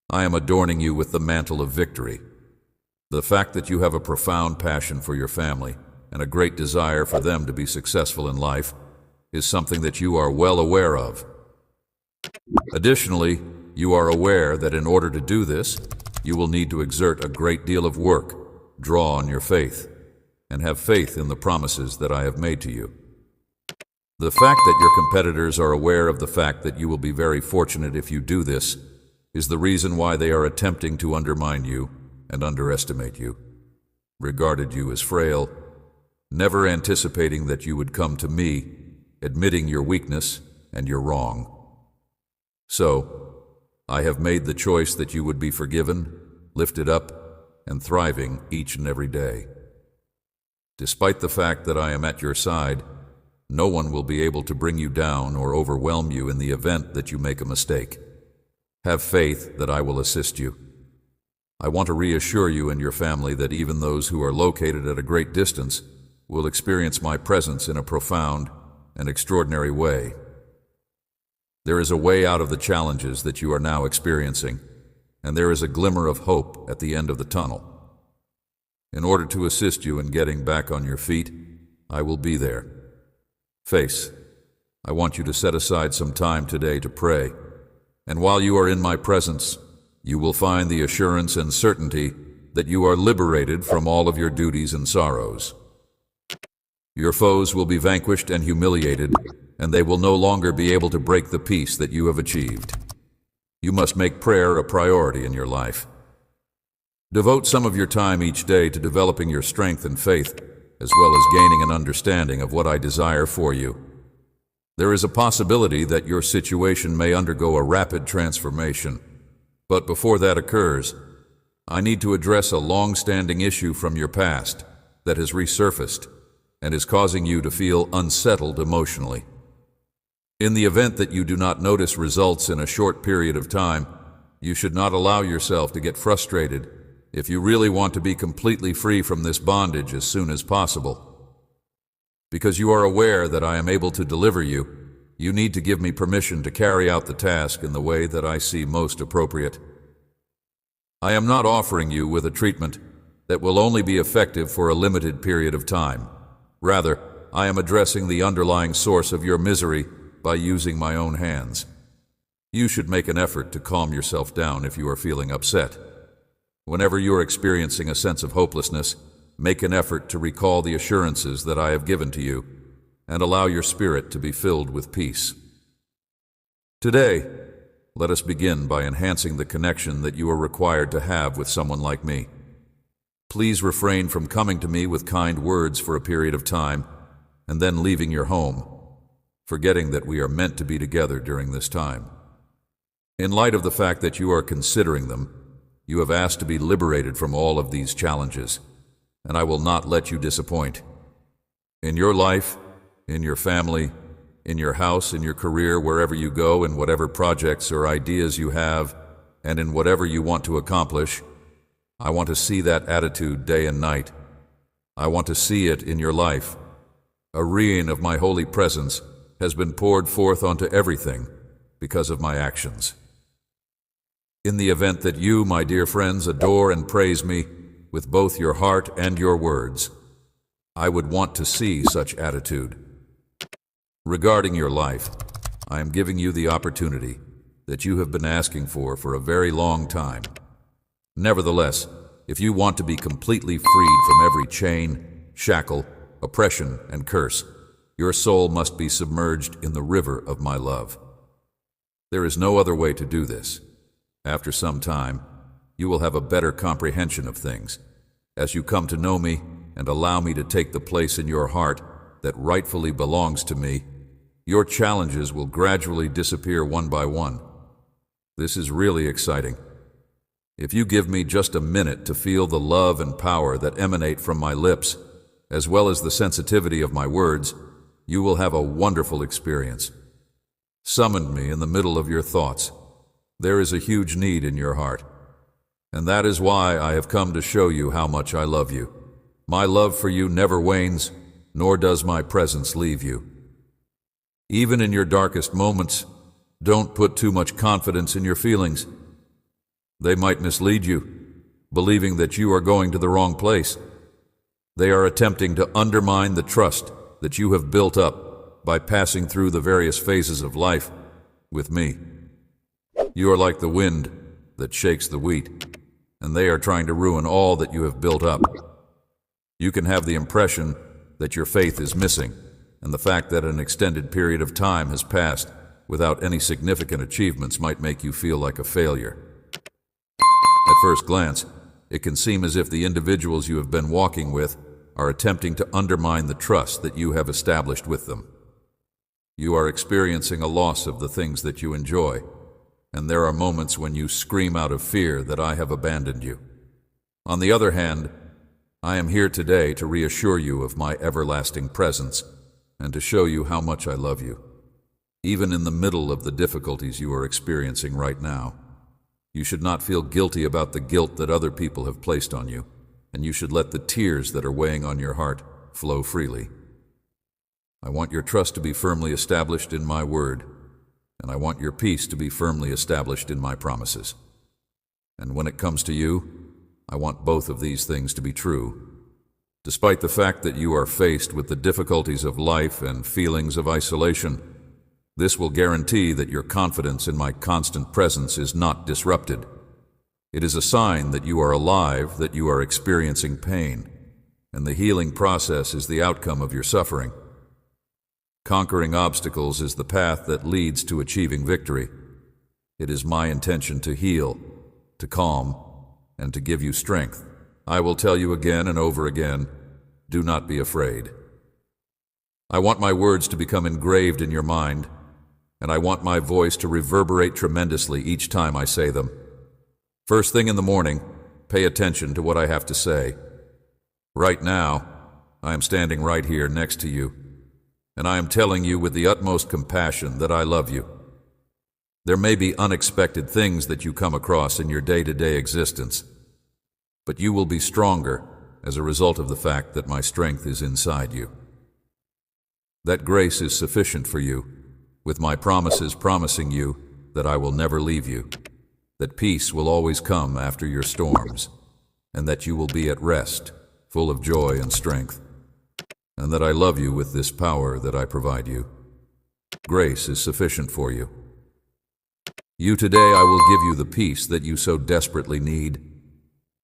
I am adorning you with the mantle of victory. The fact that you have a profound passion for your family and a great desire for them to be successful in life is something that you are well aware of. Additionally, you are aware that in order to do this, you will need to exert a great deal of work, draw on your faith, and have faith in the promises that I have made to you. The fact that your competitors are aware of the fact that you will be very fortunate if you do this is the reason why they are attempting to undermine you and underestimate you, regarded you as frail, never anticipating that you would come to me, admitting your weakness and your wrong. So, I have made the choice that you would be forgiven, lifted up, and thriving each and every day. Despite the fact that I am at your side, no one will be able to bring you down or overwhelm you in the event that you make a mistake. Have faith that I will assist you. I want to reassure you and your family that even those who are located at a great distance will experience my presence in a profound and extraordinary way. There is a way out of the challenges that you are now experiencing, and there is a glimmer of hope at the end of the tunnel. In order to assist you in getting back on your feet, I will be there. Face, I want you to set aside some time today to pray, and while you are in my presence, you will find the assurance and certainty that you are liberated from all of your duties and sorrows. Your foes will be vanquished and humiliated, and they will no longer be able to break the peace that you have achieved. You must make prayer a priority in your life. Devote some of your time each day to developing your strength and faith, as well as gaining an understanding of what I desire for you. There is a possibility that your situation may undergo a rapid transformation, but before that occurs, I need to address a long-standing issue from your past that has resurfaced and is causing you to feel unsettled emotionally. In the event that you do not notice results in a short period of time, you should not allow yourself to get frustrated if you really want to be completely free from this bondage as soon as possible. Because you are aware that I am able to deliver you, you need to give me permission to carry out the task in the way that I see most appropriate. I am not offering you with a treatment that will only be effective for a limited period of time. Rather, I am addressing the underlying source of your misery by using my own hands. You should make an effort to calm yourself down if you are feeling upset. Whenever you are experiencing a sense of hopelessness, make an effort to recall the assurances that I have given to you and allow your spirit to be filled with peace. Today, let us begin by enhancing the connection that you are required to have with someone like me. Please refrain from coming to me with kind words for a period of time and then leaving your home, forgetting that we are meant to be together during this time. In light of the fact that you are considering them, you have asked to be liberated from all of these challenges, and I will not let you disappoint. In your life, in your family, in your house, in your career, wherever you go, in whatever projects or ideas you have, and in whatever you want to accomplish, I want to see that attitude day and night. I want to see it in your life. A rain of my holy presence has been poured forth onto everything because of my actions. In the event that you, my dear friends, adore and praise me with both your heart and your words, I would want to see such attitude. Regarding your life, I am giving you the opportunity that you have been asking for a very long time. Nevertheless, if you want to be completely freed from every chain, shackle, oppression, and curse, your soul must be submerged in the river of my love. There is no other way to do this. After some time, you will have a better comprehension of things. As you come to know me and allow me to take the place in your heart that rightfully belongs to me, your challenges will gradually disappear one by one. This is really exciting. If you give me just a minute to feel the love and power that emanate from my lips, as well as the sensitivity of my words, you will have a wonderful experience. Summon me in the middle of your thoughts. There is a huge need in your heart, and that is why I have come to show you how much I love you. My love for you never wanes, nor does my presence leave you. Even in your darkest moments, don't put too much confidence in your feelings. They might mislead you, believing that you are going to the wrong place. They are attempting to undermine the trust that you have built up by passing through the various phases of life with me. You are like the wind that shakes the wheat, and they are trying to ruin all that you have built up. You can have the impression that your faith is missing, and the fact that an extended period of time has passed without any significant achievements might make you feel like a failure. At first glance, it can seem as if the individuals you have been walking with are attempting to undermine the trust that you have established with them. You are experiencing a loss of the things that you enjoy, and there are moments when you scream out of fear that I have abandoned you. On the other hand, I am here today to reassure you of my everlasting presence and to show you how much I love you, even in the middle of the difficulties you are experiencing right now. You should not feel guilty about the guilt that other people have placed on you, and you should let the tears that are weighing on your heart flow freely. I want your trust to be firmly established in my word, and I want your peace to be firmly established in my promises. And when it comes to you, I want both of these things to be true. Despite the fact that you are faced with the difficulties of life and feelings of isolation, this will guarantee that your confidence in my constant presence is not disrupted. It is a sign that you are alive, that you are experiencing pain, and the healing process is the outcome of your suffering. Conquering obstacles is the path that leads to achieving victory. It is my intention to heal, to calm, and to give you strength. I will tell you again and over again, do not be afraid. I want my words to become engraved in your mind, and I want my voice to reverberate tremendously each time I say them. First thing in the morning, pay attention to what I have to say. Right now, I am standing right here next to you, and I am telling you with the utmost compassion that I love you. There may be unexpected things that you come across in your day-to-day existence, but you will be stronger as a result of the fact that my strength is inside you. That grace is sufficient for you, with my promises promising you that I will never leave you, that peace will always come after your storms, and that you will be at rest, full of joy and strength, and that I love you with this power that I provide you. Grace is sufficient for you. You today I will give you the peace that you so desperately need.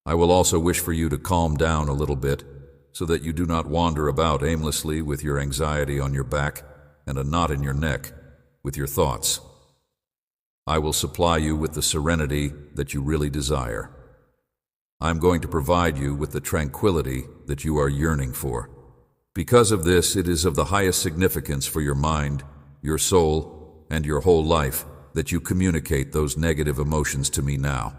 I will also wish for you to calm down a little bit, so that you do not wander about aimlessly with your anxiety on your back and a knot in your neck with your thoughts. I will supply you with the serenity that you really desire. I'm going to provide you with the tranquility that you are yearning for. Because of this, it is of the highest significance for your mind, your soul, and your whole life that you communicate those negative emotions to me now.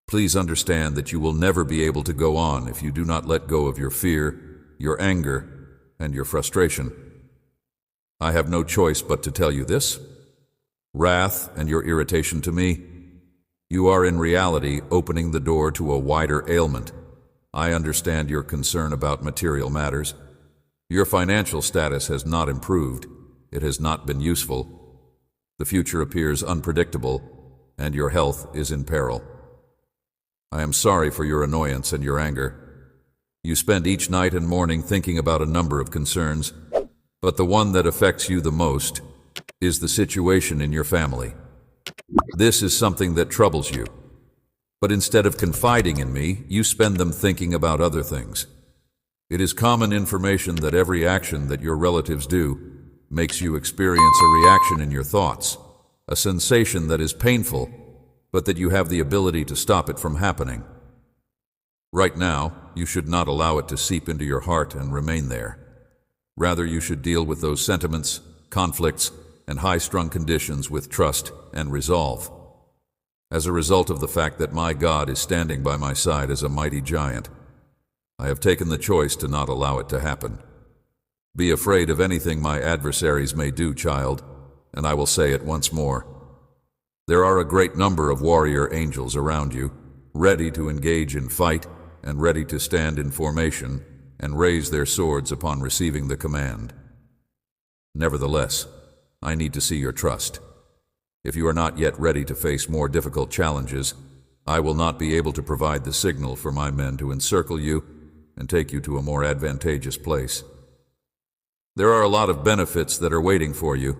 Please understand that you will never be able to go on if you do not let go of your fear, your anger, and your frustration. I have no choice but to tell you this. Wrath and your irritation to me, you are in reality opening the door to a wider ailment. I understand your concern about material matters. Your financial status has not improved. It has not been useful. The future appears unpredictable, and your health is in peril. I am sorry for your annoyance and your anger. You spend each night and morning thinking about a number of concerns, but the one that affects you the most is the situation in your family. This is something that troubles you, but instead of confiding in me, you spend them thinking about other things. It is common information that every action that your relatives do makes you experience a reaction in your thoughts, a sensation that is painful, but that you have the ability to stop it from happening. Right now, you should not allow it to seep into your heart and remain there. Rather, you should deal with those sentiments, conflicts, and high-strung conditions with trust and resolve. As a result of the fact that my God is standing by my side as a mighty giant, I have taken the choice to not allow it to happen. Be afraid of anything my adversaries may do, child, and I will say it once more. There are a great number of warrior angels around you, ready to engage in fight and ready to stand in formation and raise their swords upon receiving the command. Nevertheless, I need to see your trust. If you are not yet ready to face more difficult challenges, I will not be able to provide the signal for my men to encircle you and take you to a more advantageous place. There are a lot of benefits that are waiting for you.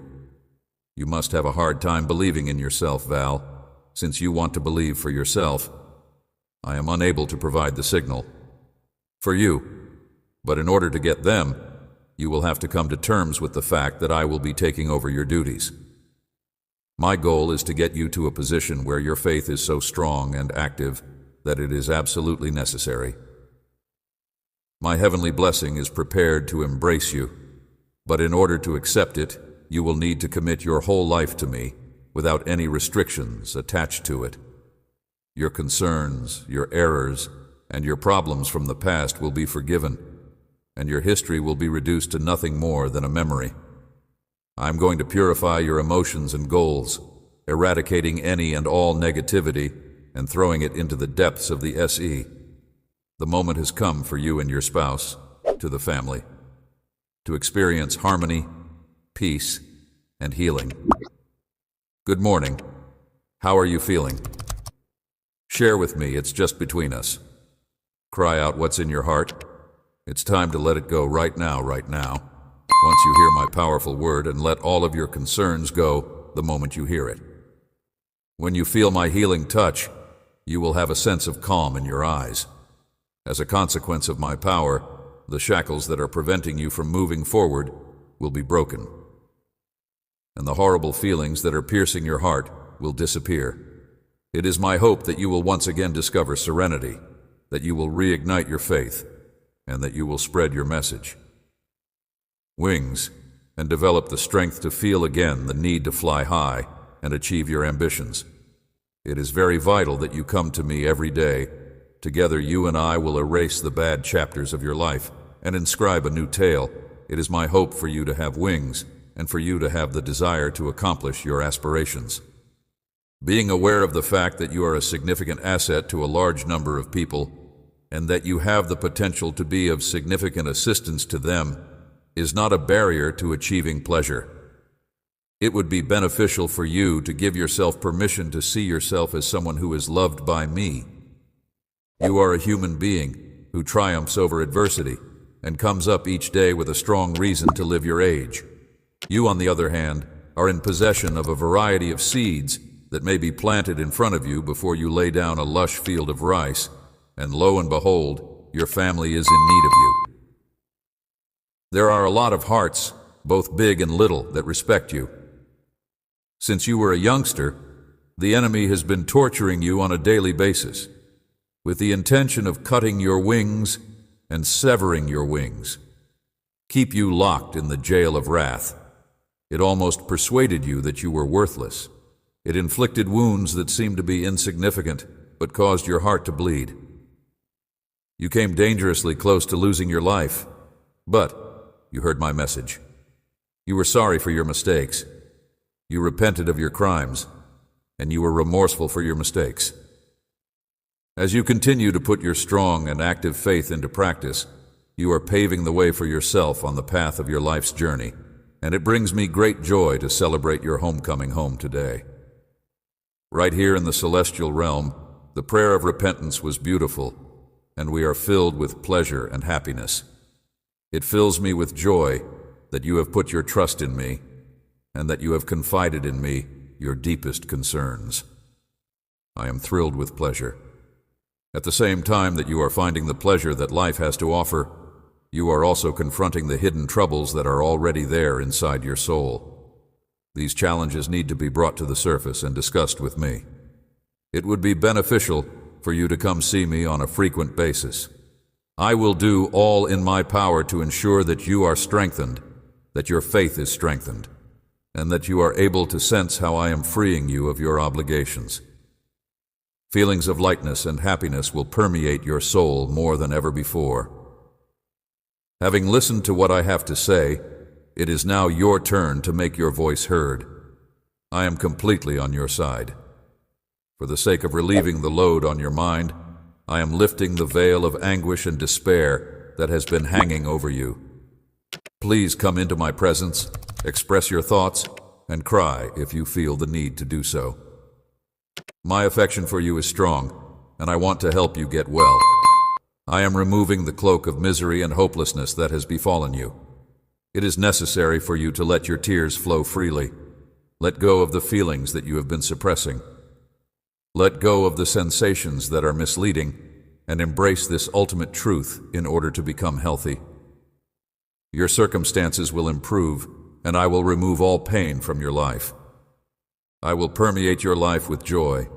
You must have a hard time believing in yourself, Val, since you want to believe for yourself. I am unable to provide the signal for you, but in order to get them, you will have to come to terms with the fact that I will be taking over your duties. My goal is to get you to a position where your faith is so strong and active that it is absolutely necessary. My heavenly blessing is prepared to embrace you, but in order to accept it, you will need to commit your whole life to me without any restrictions attached to it. Your concerns, your errors, and your problems from the past will be forgiven, and your history will be reduced to nothing more than a memory. I'm going to purify your emotions and goals, eradicating any and all negativity and throwing it into the depths of the SE. The moment has come for you and your spouse, to the family, to experience harmony, peace, and healing. Good morning. How are you feeling? Share with me, it's just between us. Cry out what's in your heart. It's time to let it go right now, right now. Once you hear my powerful word, and let all of your concerns go the moment you hear it. When you feel my healing touch, you will have a sense of calm in your eyes. As a consequence of my power, the shackles that are preventing you from moving forward will be broken, and the horrible feelings that are piercing your heart will disappear. It is my hope that you will once again discover serenity, that you will reignite your faith, and that you will spread your message. Wings, and develop the strength to feel again the need to fly high and achieve your ambitions. It is very vital that you come to me every day. Together you and I will erase the bad chapters of your life and inscribe a new tale. It is my hope for you to have wings and for you to have the desire to accomplish your aspirations. Being aware of the fact that you are a significant asset to a large number of people and that you have the potential to be of significant assistance to them is not a barrier to achieving pleasure. It would be beneficial for you to give yourself permission to see yourself as someone who is loved by me. You are a human being who triumphs over adversity and comes up each day with a strong reason to live your age. You, on the other hand, are in possession of a variety of seeds that may be planted in front of you before you lay down a lush field of rice, and lo and behold, your family is in need of you. There are a lot of hearts, both big and little, that respect you. Since you were a youngster, the enemy has been torturing you on a daily basis, with the intention of cutting your wings and severing your wings. Keep you locked in the jail of wrath. It almost persuaded you that you were worthless. It inflicted wounds that seemed to be insignificant, but caused your heart to bleed. You came dangerously close to losing your life, but you heard my message. You were sorry for your mistakes. You repented of your crimes, and you were remorseful for your mistakes. As you continue to put your strong and active faith into practice, you are paving the way for yourself on the path of your life's journey, and it brings me great joy to celebrate your homecoming home today. Right here in the celestial realm, the prayer of repentance was beautiful, and we are filled with pleasure and happiness. It fills me with joy that you have put your trust in me, and that you have confided in me your deepest concerns. I am thrilled with pleasure. At the same time that you are finding the pleasure that life has to offer, you are also confronting the hidden troubles that are already there inside your soul. These challenges need to be brought to the surface and discussed with me. It would be beneficial for you to come see me on a frequent basis. I will do all in my power to ensure that you are strengthened, that your faith is strengthened, and that you are able to sense how I am freeing you of your obligations. Feelings of lightness and happiness will permeate your soul more than ever before. Having listened to what I have to say, it is now your turn to make your voice heard. I am completely on your side. For the sake of relieving the load on your mind, I am lifting the veil of anguish and despair that has been hanging over you. Please come into my presence, express your thoughts, and cry if you feel the need to do so. My affection for you is strong, and I want to help you get well. I am removing the cloak of misery and hopelessness that has befallen you. It is necessary for you to let your tears flow freely. Let go of the feelings that you have been suppressing. Let go of the sensations that are misleading, and embrace this ultimate truth in order to become healthy. Your circumstances will improve, and I will remove all pain from your life. I will permeate your life with joy,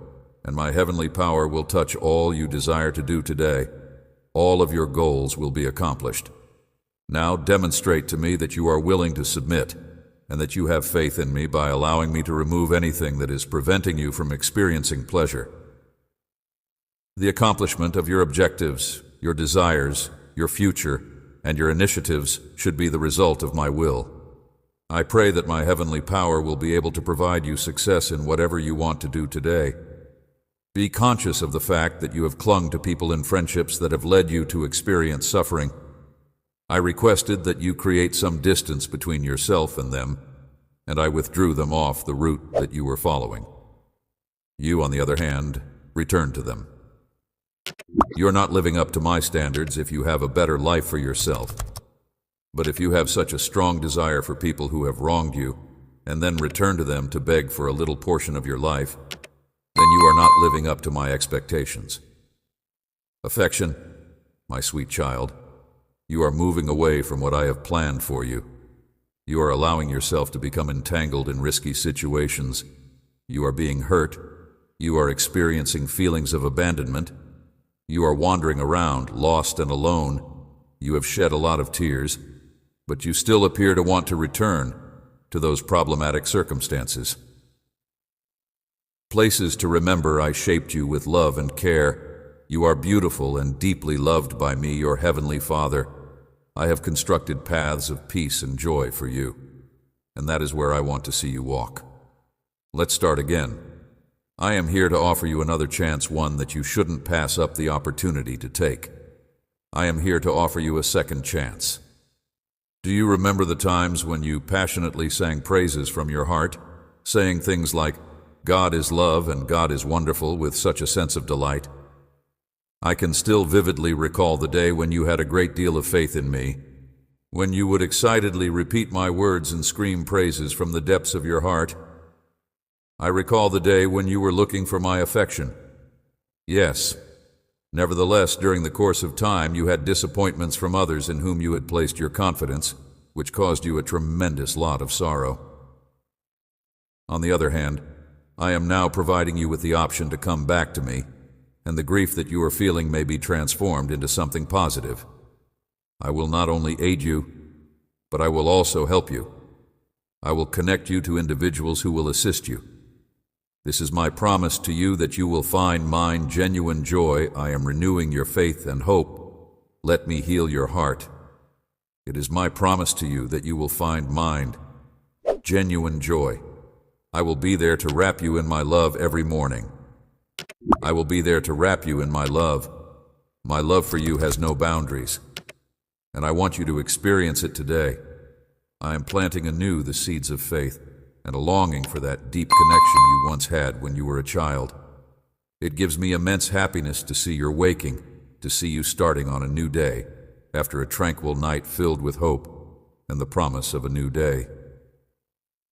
and my heavenly power will touch all you desire to do today. All of your goals will be accomplished. Now demonstrate to me that you are willing to submit, and that you have faith in me by allowing me to remove anything that is preventing you from experiencing pleasure. The accomplishment of your objectives, your desires, your future, and your initiatives should be the result of my will. I pray that my heavenly power will be able to provide you success in whatever you want to do today. Be conscious of the fact that you have clung to people in friendships that have led you to experience suffering. I requested that you create some distance between yourself and them, and I withdrew them off the route that you were following. You, on the other hand, returned to them. You're not living up to my standards if you have a better life for yourself. But if you have such a strong desire for people who have wronged you, and then return to them to beg for a little portion of your life, then you are not living up to my expectations. Affection, my sweet child, you are moving away from what I have planned for you. You are allowing yourself to become entangled in risky situations. You are being hurt. You are experiencing feelings of abandonment. You are wandering around, lost and alone. You have shed a lot of tears, but you still appear to want to return to those problematic circumstances. Places to remember I shaped you with love and care. You are beautiful and deeply loved by me, your heavenly Father. I have constructed paths of peace and joy for you, and that is where I want to see you walk. Let's start again. I am here to offer you another chance, one that you shouldn't pass up the opportunity to take. I am here to offer you a second chance. Do you remember the times when you passionately sang praises from your heart, saying things like, "God is love and God is wonderful," with such a sense of delight? I can still vividly recall the day when you had a great deal of faith in me, when you would excitedly repeat my words and scream praises from the depths of your heart. I recall the day when you were looking for my affection. Yes. Nevertheless, during the course of time, you had disappointments from others in whom you had placed your confidence, which caused you a tremendous lot of sorrow. On the other hand, I am now providing you with the option to come back to me, and the grief that you are feeling may be transformed into something positive. I will not only aid you, but I will also help you. I will connect you to individuals who will assist you. This is my promise to you that you will find mine genuine joy. I am renewing your faith and hope. Let me heal your heart. It is my promise to you that you will find mine genuine joy. I will be there to wrap you in my love every morning. I will be there to wrap you in my love. My love for you has no boundaries, and I want you to experience it today. I am planting anew the seeds of faith and a longing for that deep connection you once had when you were a child. It gives me immense happiness to see your waking, to see you starting on a new day, after a tranquil night filled with hope and the promise of a new day.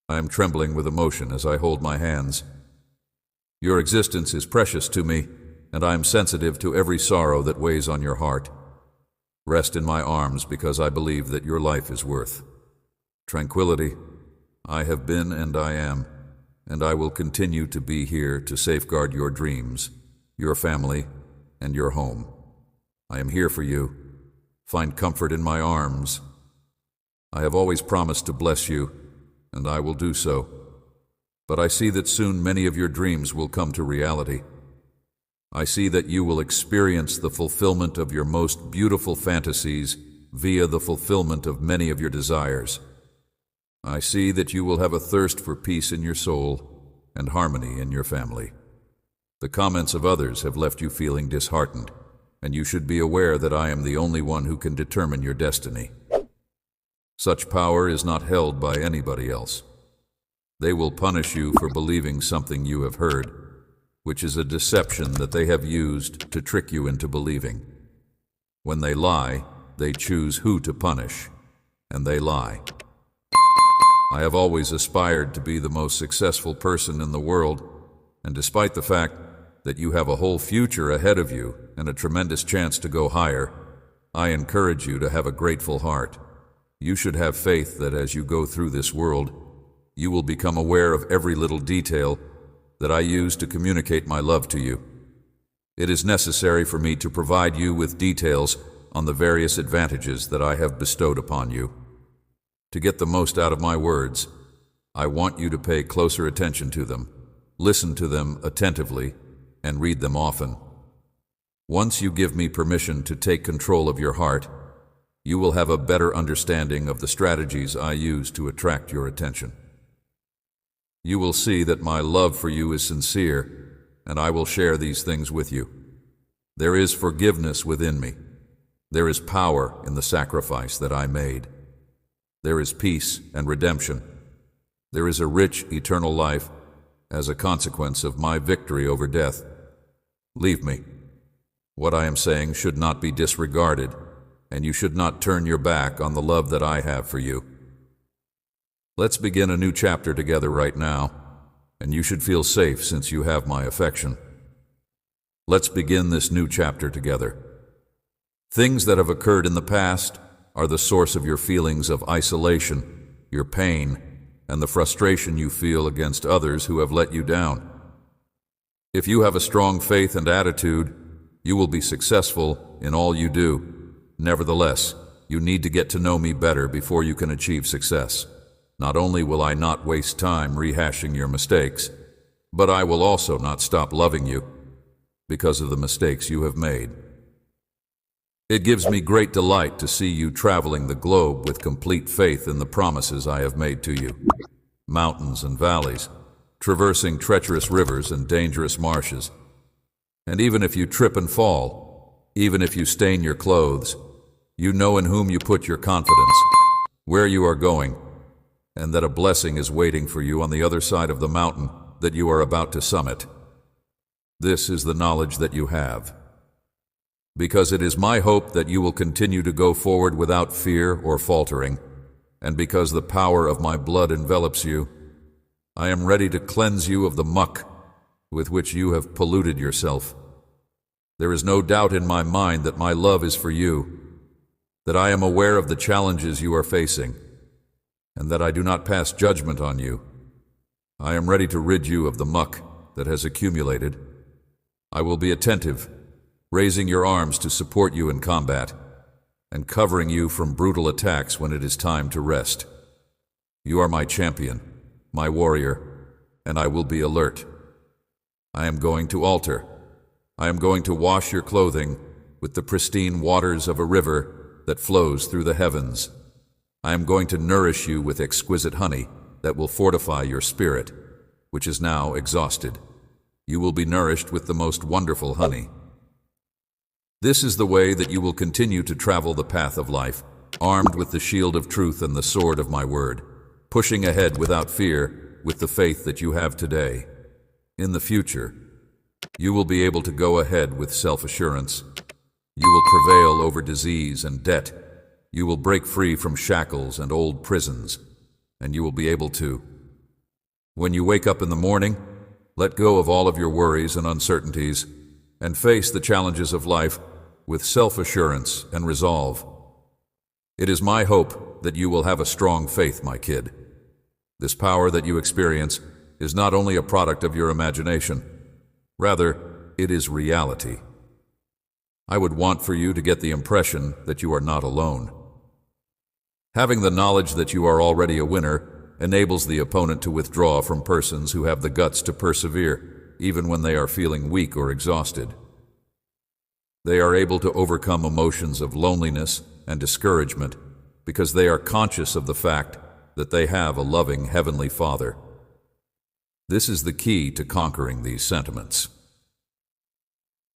I am trembling with emotion as I hold my hands. Your existence is precious to me, and I am sensitive to every sorrow that weighs on your heart. Rest in my arms because I believe that your life is worth tranquility. I have been and I am, and I will continue to be here to safeguard your dreams, your family, and your home. I am here for you. Find comfort in my arms. I have always promised to bless you, and I will do so. But I see that soon many of your dreams will come to reality. I see that you will experience the fulfillment of your most beautiful fantasies via the fulfillment of many of your desires. I see that you will have a thirst for peace in your soul and harmony in your family. The comments of others have left you feeling disheartened, and you should be aware that I am the only one who can determine your destiny. Such power is not held by anybody else. They will punish you for believing something you have heard, which is a deception that they have used to trick you into believing. When they lie, they choose who to punish, and they lie. I have always aspired to be the most successful person in the world, and despite the fact that you have a whole future ahead of you and a tremendous chance to go higher, I encourage you to have a grateful heart. You should have faith that as you go through this world, you will become aware of every little detail that I use to communicate my love to you. It is necessary for me to provide you with details on the various advantages that I have bestowed upon you. To get the most out of my words, I want you to pay closer attention to them, listen to them attentively, and read them often. Once you give me permission to take control of your heart, you will have a better understanding of the strategies I use to attract your attention. You will see that my love for you is sincere, and I will share these things with you. There is forgiveness within me. There is power in the sacrifice that I made. There is peace and redemption. There is a rich eternal life as a consequence of my victory over death. Leave me. What I am saying should not be disregarded, and you should not turn your back on the love that I have for you. Let's begin a new chapter together right now, and you should feel safe since you have my affection. Let's begin this new chapter together. Things that have occurred in the past are the source of your feelings of isolation, your pain, and the frustration you feel against others who have let you down. If you have a strong faith and attitude, you will be successful in all you do. Nevertheless, you need to get to know me better before you can achieve success. Not only will I not waste time rehashing your mistakes, but I will also not stop loving you because of the mistakes you have made. It gives me great delight to see you traveling the globe with complete faith in the promises I have made to you. Mountains and valleys, traversing treacherous rivers and dangerous marshes. And even if you trip and fall, even if you stain your clothes, you know in whom you put your confidence, where you are going, and that a blessing is waiting for you on the other side of the mountain that you are about to summit. This is the knowledge that you have. Because it is my hope that you will continue to go forward without fear or faltering, and because the power of my blood envelops you, I am ready to cleanse you of the muck with which you have polluted yourself. There is no doubt in my mind that my love is for you, that I am aware of the challenges you are facing, and that I do not pass judgment on you. I am ready to rid you of the muck that has accumulated. I will be attentive, raising your arms to support you in combat, and covering you from brutal attacks when it is time to rest. You are my champion, my warrior, and I will be alert. I am going to alter. I am going to wash your clothing with the pristine waters of a river that flows through the heavens. I am going to nourish you with exquisite honey that will fortify your spirit, which is now exhausted. You will be nourished with the most wonderful honey. This is the way that you will continue to travel the path of life, armed with the shield of truth and the sword of my word, pushing ahead without fear with the faith that you have today. In the future, you will be able to go ahead with self-assurance. You will prevail over disease and debt. You will break free from shackles and old prisons, and you will be able to. When you wake up in the morning, let go of all of your worries and uncertainties and face the challenges of life with self-assurance and resolve. It is my hope that you will have a strong faith, my kid. This power that you experience is not only a product of your imagination, rather, it is reality. I would want for you to get the impression that you are not alone. Having the knowledge that you are already a winner enables the opponent to withdraw from persons who have the guts to persevere, even when they are feeling weak or exhausted. They are able to overcome emotions of loneliness and discouragement because they are conscious of the fact that they have a loving Heavenly Father. This is the key to conquering these sentiments.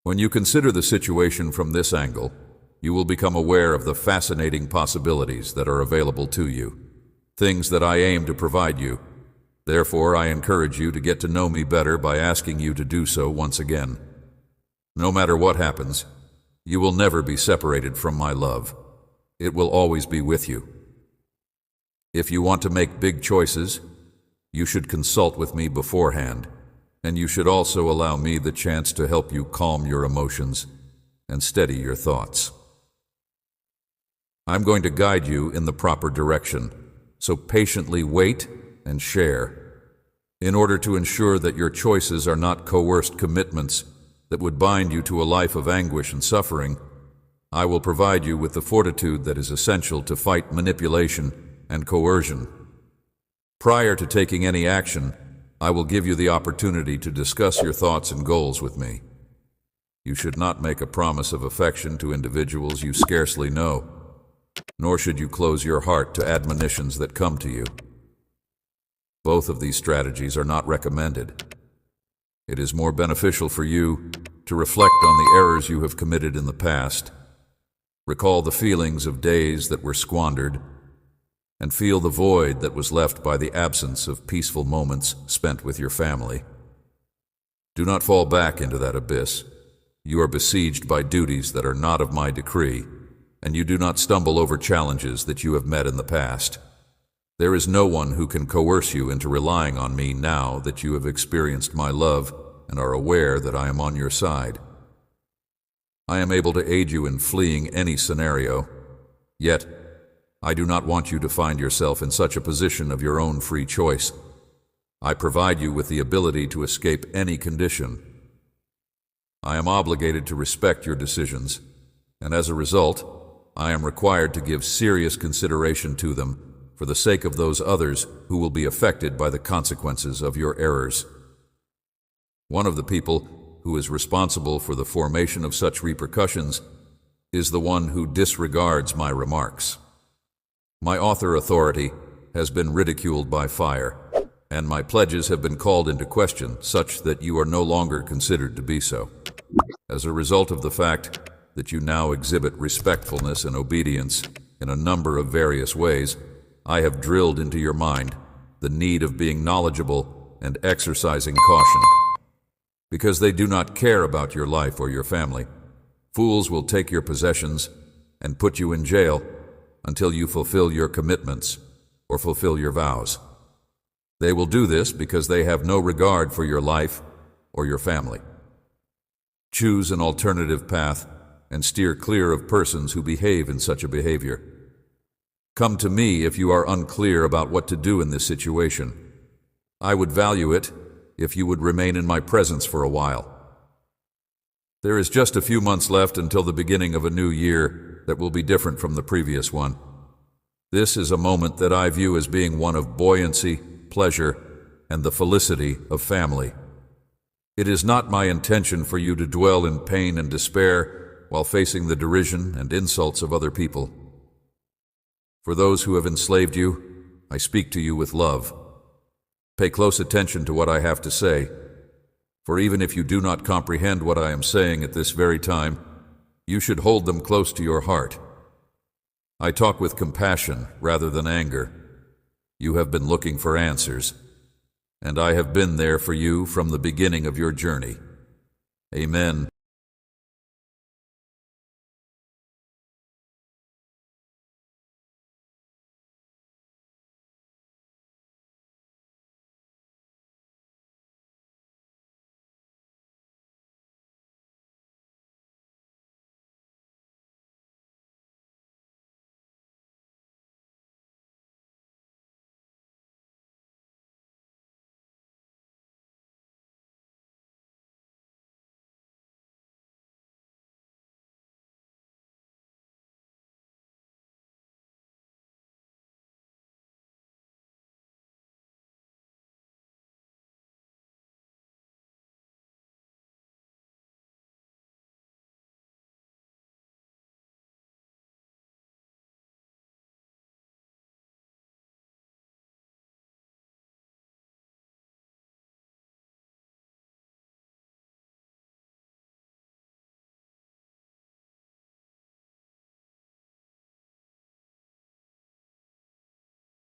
When you consider the situation from this angle, you will become aware of the fascinating possibilities that are available to you, things that I aim to provide you. Therefore, I encourage you to get to know me better by asking you to do so once again. No matter what happens, you will never be separated from my love. It will always be with you. If you want to make big choices, you should consult with me beforehand, and you should also allow me the chance to help you calm your emotions and steady your thoughts. I'm going to guide you in the proper direction, so patiently wait and share, in order to ensure that your choices are not coerced commitments that would bind you to a life of anguish and suffering. I will provide you with the fortitude that is essential to fight manipulation and coercion. Prior to taking any action, I will give you the opportunity to discuss your thoughts and goals with me. You should not make a promise of affection to individuals you scarcely know, nor should you close your heart to admonitions that come to you. Both of these strategies are not recommended. It is more beneficial for you to reflect on the errors you have committed in the past, recall the feelings of days that were squandered, and feel the void that was left by the absence of peaceful moments spent with your family. Do not fall back into that abyss. You are besieged by duties that are not of my decree, and you do not stumble over challenges that you have met in the past. There is no one who can coerce you into relying on me now that you have experienced my love and are aware that I am on your side. I am able to aid you in fleeing any scenario, yet I do not want you to find yourself in such a position of your own free choice. I provide you with the ability to escape any condition. I am obligated to respect your decisions, and as a result, I am required to give serious consideration to them for the sake of those others who will be affected by the consequences of your errors. One of the people who is responsible for the formation of such repercussions is the one who disregards my remarks. My author authority has been ridiculed by fire, and my pledges have been called into question such that you are no longer considered to be so. As a result of the fact that you now exhibit respectfulness and obedience in a number of various ways, I have drilled into your mind the need of being knowledgeable and exercising caution. Because they do not care about your life or your family, fools will take your possessions and put you in jail until you fulfill your commitments or fulfill your vows. They will do this because they have no regard for your life or your family. Choose an alternative path and steer clear of persons who behave in such a behavior. Come to me if you are unclear about what to do in this situation. I would value it if you would remain in my presence for a while. There is just a few months left until the beginning of a new year that will be different from the previous one. This is a moment that I view as being one of buoyancy, pleasure, and the felicity of family. It is not my intention for you to dwell in pain and despair while facing the derision and insults of other people. For those who have enslaved you, I speak to you with love. Pay close attention to what I have to say, for even if you do not comprehend what I am saying at this very time, you should hold them close to your heart. I talk with compassion rather than anger. You have been looking for answers, and I have been there for you from the beginning of your journey. Amen.